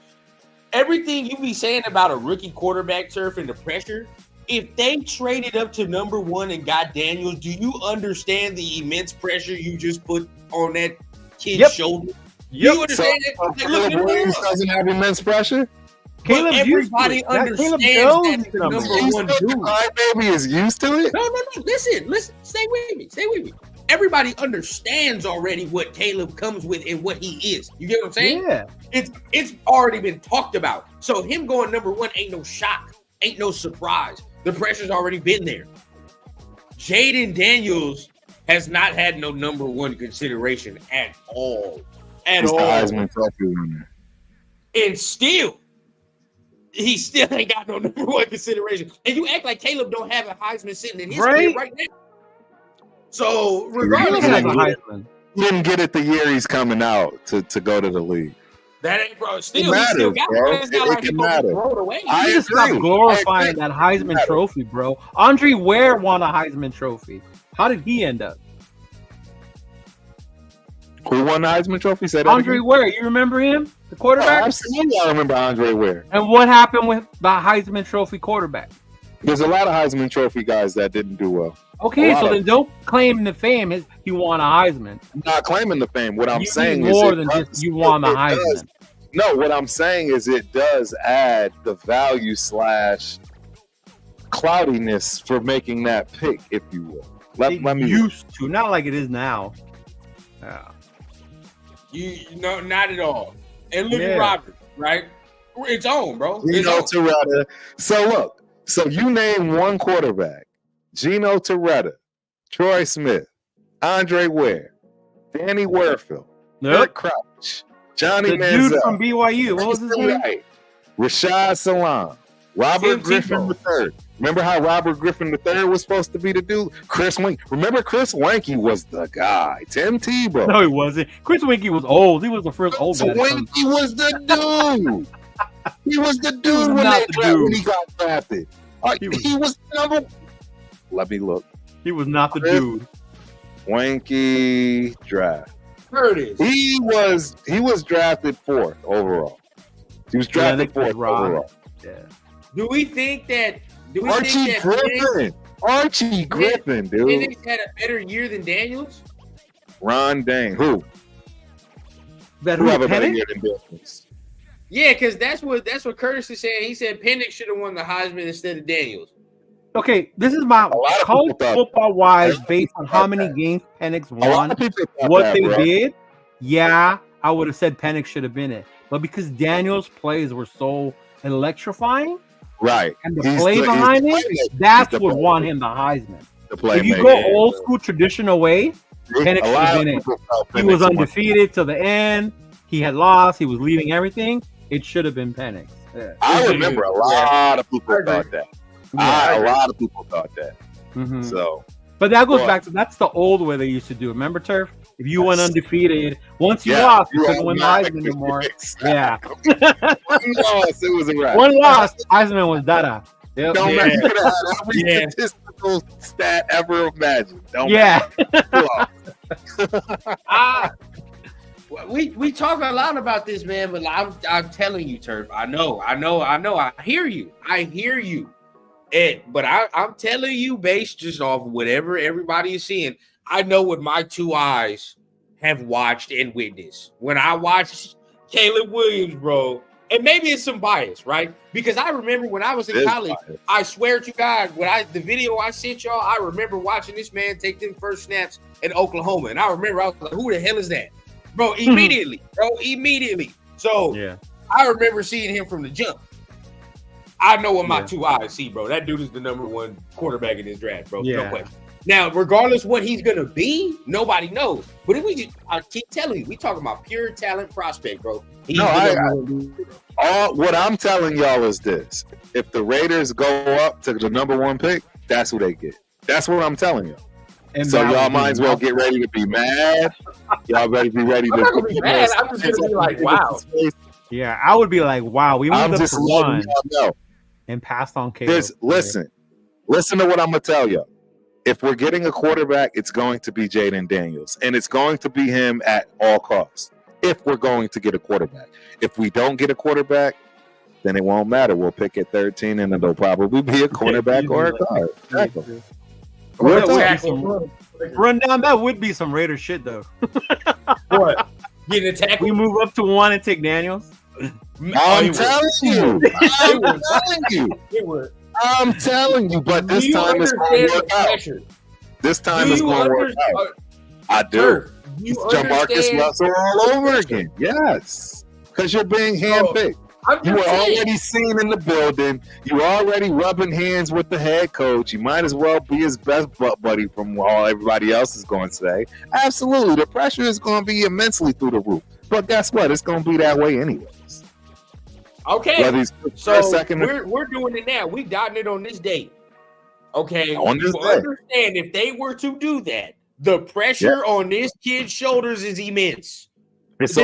Everything you be saying about a rookie quarterback turf and the pressure, if they traded up to number 1 and got Daniels, do you understand the immense pressure you just put on that kid's shoulder? You understand it? Caleb Williams doesn't have immense pressure. Caleb, everybody understands that the number 1 dude. Baby is used to it. No. Listen. Stay with me. Everybody understands already what Caleb comes with and what he is. You get what I'm saying? Yeah. It's already been talked about. So him going number 1 ain't no shock, ain't no surprise. The pressure's already been there. Jaden Daniels has not had no number 1 consideration at all. At all. Heisman Trophy winner. And still, he still ain't got no number 1 consideration. And you act like Caleb don't have a Heisman sitting in his crib right now. So regardless, he didn't get it the year he's coming out to go to the league. That ain't, bro. Still, he still got it. It's not like he throw it away. I just stop glorifying that Heisman Trophy, bro. Andre Ware won a Heisman Trophy. How did he end up? Who won the Heisman Trophy? Say that Andre again? Ware. You remember him? The quarterback? Oh, absolutely, I remember Andre Ware. And what happened with the Heisman Trophy quarterback? There's a lot of Heisman Trophy guys that didn't do well. Okay, so then don't claim the fame he won a Heisman. I'm not claiming the fame. What I'm saying is more than just you won the Heisman. No, what I'm saying is it does add the value / cloudiness for making that pick, if you will. Let me used to, not like it is now. No, not at all. And look at Robert, right? It's on, bro. Toretta. So look, you name one quarterback: Gino Toretta, Troy Smith, Andre Ware, Danny Werfield, Kirk Crouch, Johnny Manziel, dude from BYU. What was his name? Rashad Salam, Robert Griffin III. Remember how Robert Griffin III was supposed to be the dude? Chris Wink. Remember Chris Winkie was the guy. Tim Tebow. No, he wasn't. Chris Winkie was old. He was the first old guy. Winkie was the dude. He was the dude when he got drafted. He was number. Let me look. He was not the dude. Winkie draft. Curtis. He was drafted 4th overall. He was drafted 4th overall. Yeah. Do we think that? Archie Griffin, dude. Penix had a better year than Daniels? Ron Dane. Who? Who have a better year than Daniels? Yeah, because that's what Curtis is saying. He said Penix should have won the Heisman instead of Daniels. Okay, this is my college football wise, based on how many games Penix won, what they did. Yeah, I would have said Penix should have been it, but because Daniels' plays were so electrifying, right, and the play behind it, that's what won him the Heisman. If you go old school traditional way, Penix should have been it. He was undefeated to the end. He had lost. He was leading everything. It should have been Penix. Yeah. I remember a lot of people thought that. A lot of people thought that. Mm-hmm. So, but that goes back to that's the old way they used to do. Remember, Turf? If you went undefeated, once you lost, you couldn't win the Heisman anymore. Exactly. Yeah. One loss, it was a wrap. One loss, Heisman was dada. Yep. Don't matter. You could have had every statistical stat ever imagined. We talk a lot about this, man, but I'm telling you, Turf. I know. I hear you. But I'm telling you, based just off whatever everybody is seeing, I know what my 2 eyes have watched and witnessed. When I watched Caleb Williams, bro, And maybe it's some bias, right? Because I remember when I was in college, I swear to God, the video I sent y'all, I remember watching this man take them first snaps in Oklahoma. And I remember I was like, who the hell is that? Bro, immediately. So I remember seeing him from the jump. I know what my two eyes see, bro. That dude is the number one quarterback in this draft, bro. No question. Now, regardless what he's gonna be, nobody knows. But if I keep telling you, we talking about pure talent prospect, bro. What I'm telling y'all is this: if the Raiders go up to the number one pick, that's who they get. That's what I'm telling you. And so y'all might as well get ready to be mad. Y'all better be ready to. I'm not gonna be mad. I'm just gonna be like, wow. Yeah, I would be like, wow. We moved up to one and passed on Caleb. Listen to what I'm gonna tell you. If we're getting a quarterback, it's going to be Jaden Daniels, and it's going to be him at all costs. If we're going to get a quarterback, if we don't get a quarterback, then it won't matter. We'll pick at 13, and it'll probably be a cornerback or a guard. Exactly. Run down. That would be some Raider shit, though. What? Getting attacked? We move up to one and take Daniels. I'm telling you, but this time it's going to work out. This time it's going to work out. I do. It's Jamarcus Russell all over again. Yes. Because you're being handpicked. You were already seen in the building. You were already rubbing hands with the head coach. You might as well be his best butt buddy from all everybody else is going to say. Absolutely. The pressure is going to be immensely through the roof. But guess what? It's going to be that way anyways. Okay. So we're doing it now. We dotting it on this date. Okay. On this day. Understand if they were to do that, the pressure on this kid's shoulders is immense. It's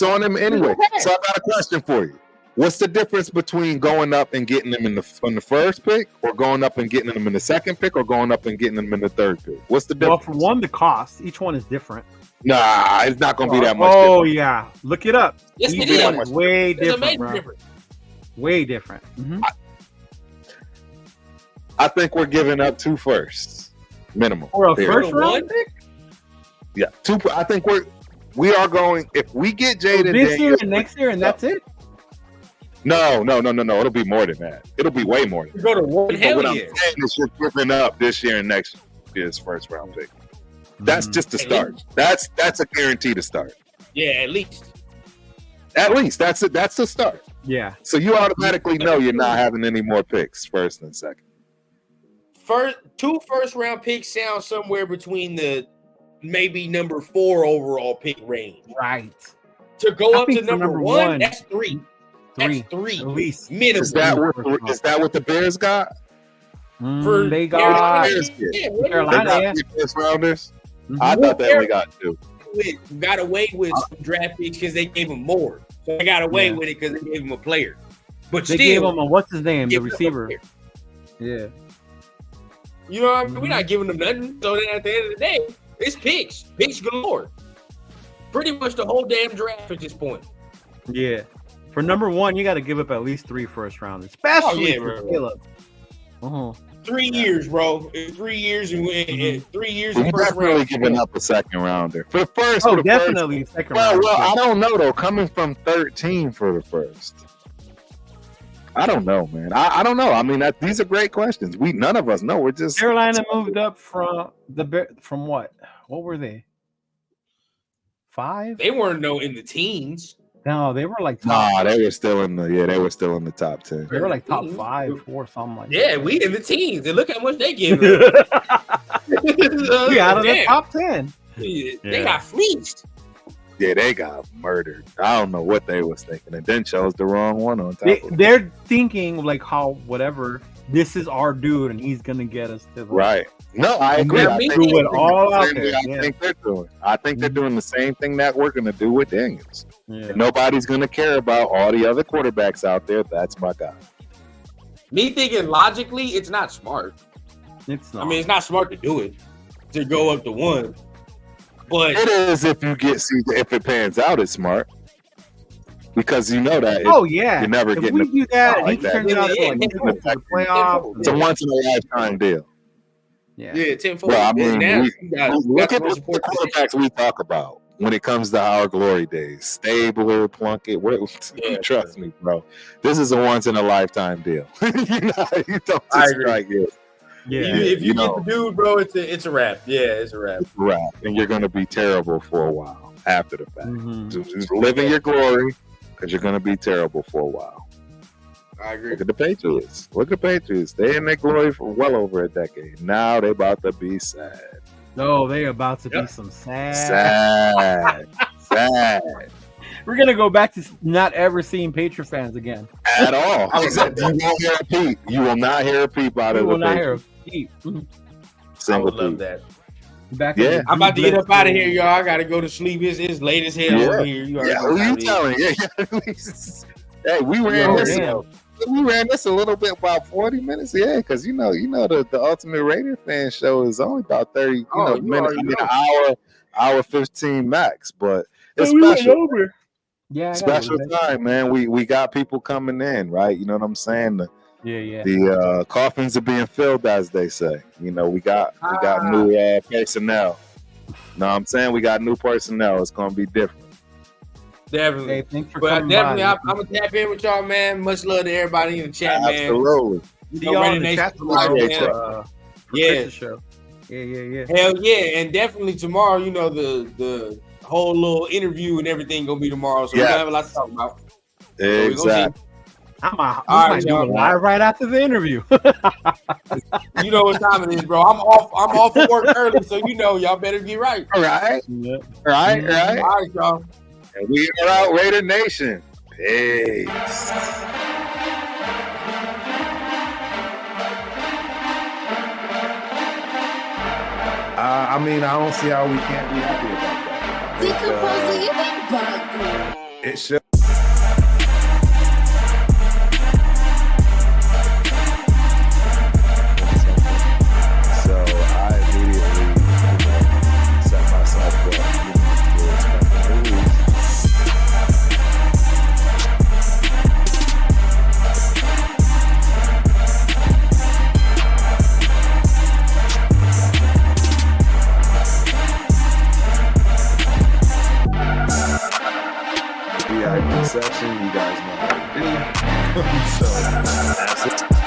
on him anyway. So I got a question for you. What's the difference between going up and getting him on the first pick, or going up and getting him in the second pick, or going up and getting him in the third pick? What's the difference? Well, for one, the cost. Each one is different. Nah, it's not going to be that much different. Oh, yeah. Look it up. Yes, Each it one is. is way different, bro. Way different. Mm-hmm. I think we're giving up 2 firsts. Minimum. For a first round pick? Yeah. 2. I think we are going, if we get Jaden this year and next year and that's it? No. It'll be more than that. It'll be way more than that. Go to one. Hell I'm saying is you're giving up this year and next year's first round pick. That's just a start. That's a guarantee to start. Yeah, at least. At least that's it. That's the start. Yeah. So you automatically know you're not having any more picks, first and second. 2 first round picks sound somewhere between the maybe number 4 overall pick range. Right. To go up to number 1, that's 3. That's 3 at least. Minimum. Is that what the Bears got? They got Carolina. First rounders. I thought they only got 2. Got away with some draft picks because they gave him more. So they got away with it because they gave him a player. But they gave him what's his name, the receiver. Yeah. You know what I mean? We're not giving them nothing. So then at the end of the day, it's picks galore. Pretty much the whole damn draft at this point. Yeah. For number 1, you got to give up at least 3 first rounders, especially for Caleb. 3 years, bro. 3 years and 3 years. We're definitely giving up a second rounder for the first. Definitely second rounder. Well, I don't know though. Coming from 13 for the first, I don't know, man. I don't know. I mean, these are great questions. None of us know. We're just Carolina moved up from what? What were they? 5? They weren't in the teens. No, they were like they were still in the top 10. They were like top 5 or something like that. Yeah, we in the teens. And look how much they gave us. We out of the top 10. They got fleeced. Yeah, they got murdered. I don't know what they was thinking, and then chose the wrong one on top. They're thinking like how whatever. This is our dude, and he's gonna get us to the right. No, I agree. I think they're doing. I think they're doing the same thing that we're gonna do with Daniels. Yeah. Nobody's gonna care about all the other quarterbacks out there. That's my guy. Me thinking logically, it's not smart. It's not. I mean, it's not smart to do it to go up to 1. But it is if it pans out, it's smart. Because you know that. You're never if getting. We do that. Like that. The playoffs. It's a once in a lifetime deal. Yeah, 10-4. Well, I mean, look at the quarterbacks we talk about. when it comes to our glory days. Stabler, Plunkett, trust me, bro. This is a once in a lifetime deal. You don't just strike it. Yeah, if you get the dude, bro, it's a wrap. Yeah, it's a wrap. It's a wrap, and you're gonna be terrible for a while after the fact. Just live in your glory, because you're gonna be terrible for a while. I agree. Look at the Patriots. They in their glory for well over a decade. Now they about to be sad. No, they about to be some sad. We're gonna go back to not ever seeing Patriot fans again at all. You will not hear a peep out of the Patriots. I would love that. I'm about to get up out of here, y'all. I gotta go to sleep. It's late as hell over here. Who you telling? Hey, we ran this. We ran this a little bit, about 40 minutes. Yeah, because the Ultimate Raider fan show is only about 30 minutes, an hour 15 max. But it's special. Yeah, special time, man. We got people coming in, right? You know what I'm saying? The coffins are being filled, as they say. We got new personnel. Know what I'm saying? We got new personnel. It's gonna be different. Definitely. Hey, thanks for but coming definitely, by. I'm gonna tap in with y'all, man. Much love to everybody in the chat, man. Absolutely. See y'all in the chat tomorrow. Yeah. Show. Yeah. Hell yeah, and definitely tomorrow. The whole little interview and everything gonna be tomorrow, so we're gonna have a lot to talk about. Exactly. I might do it live right after the interview. You know what time it is, bro. I'm off for work early, so y'all better get right. All right. Yeah. Right. All right, y'all. And we are out, Raider Nation. Peace. I don't see how we can't be happy about that. Decomposing, you been bugging. It should. So I immediately, set myself up, to expect a new week. VIP section, you guys know how to do. So that's it.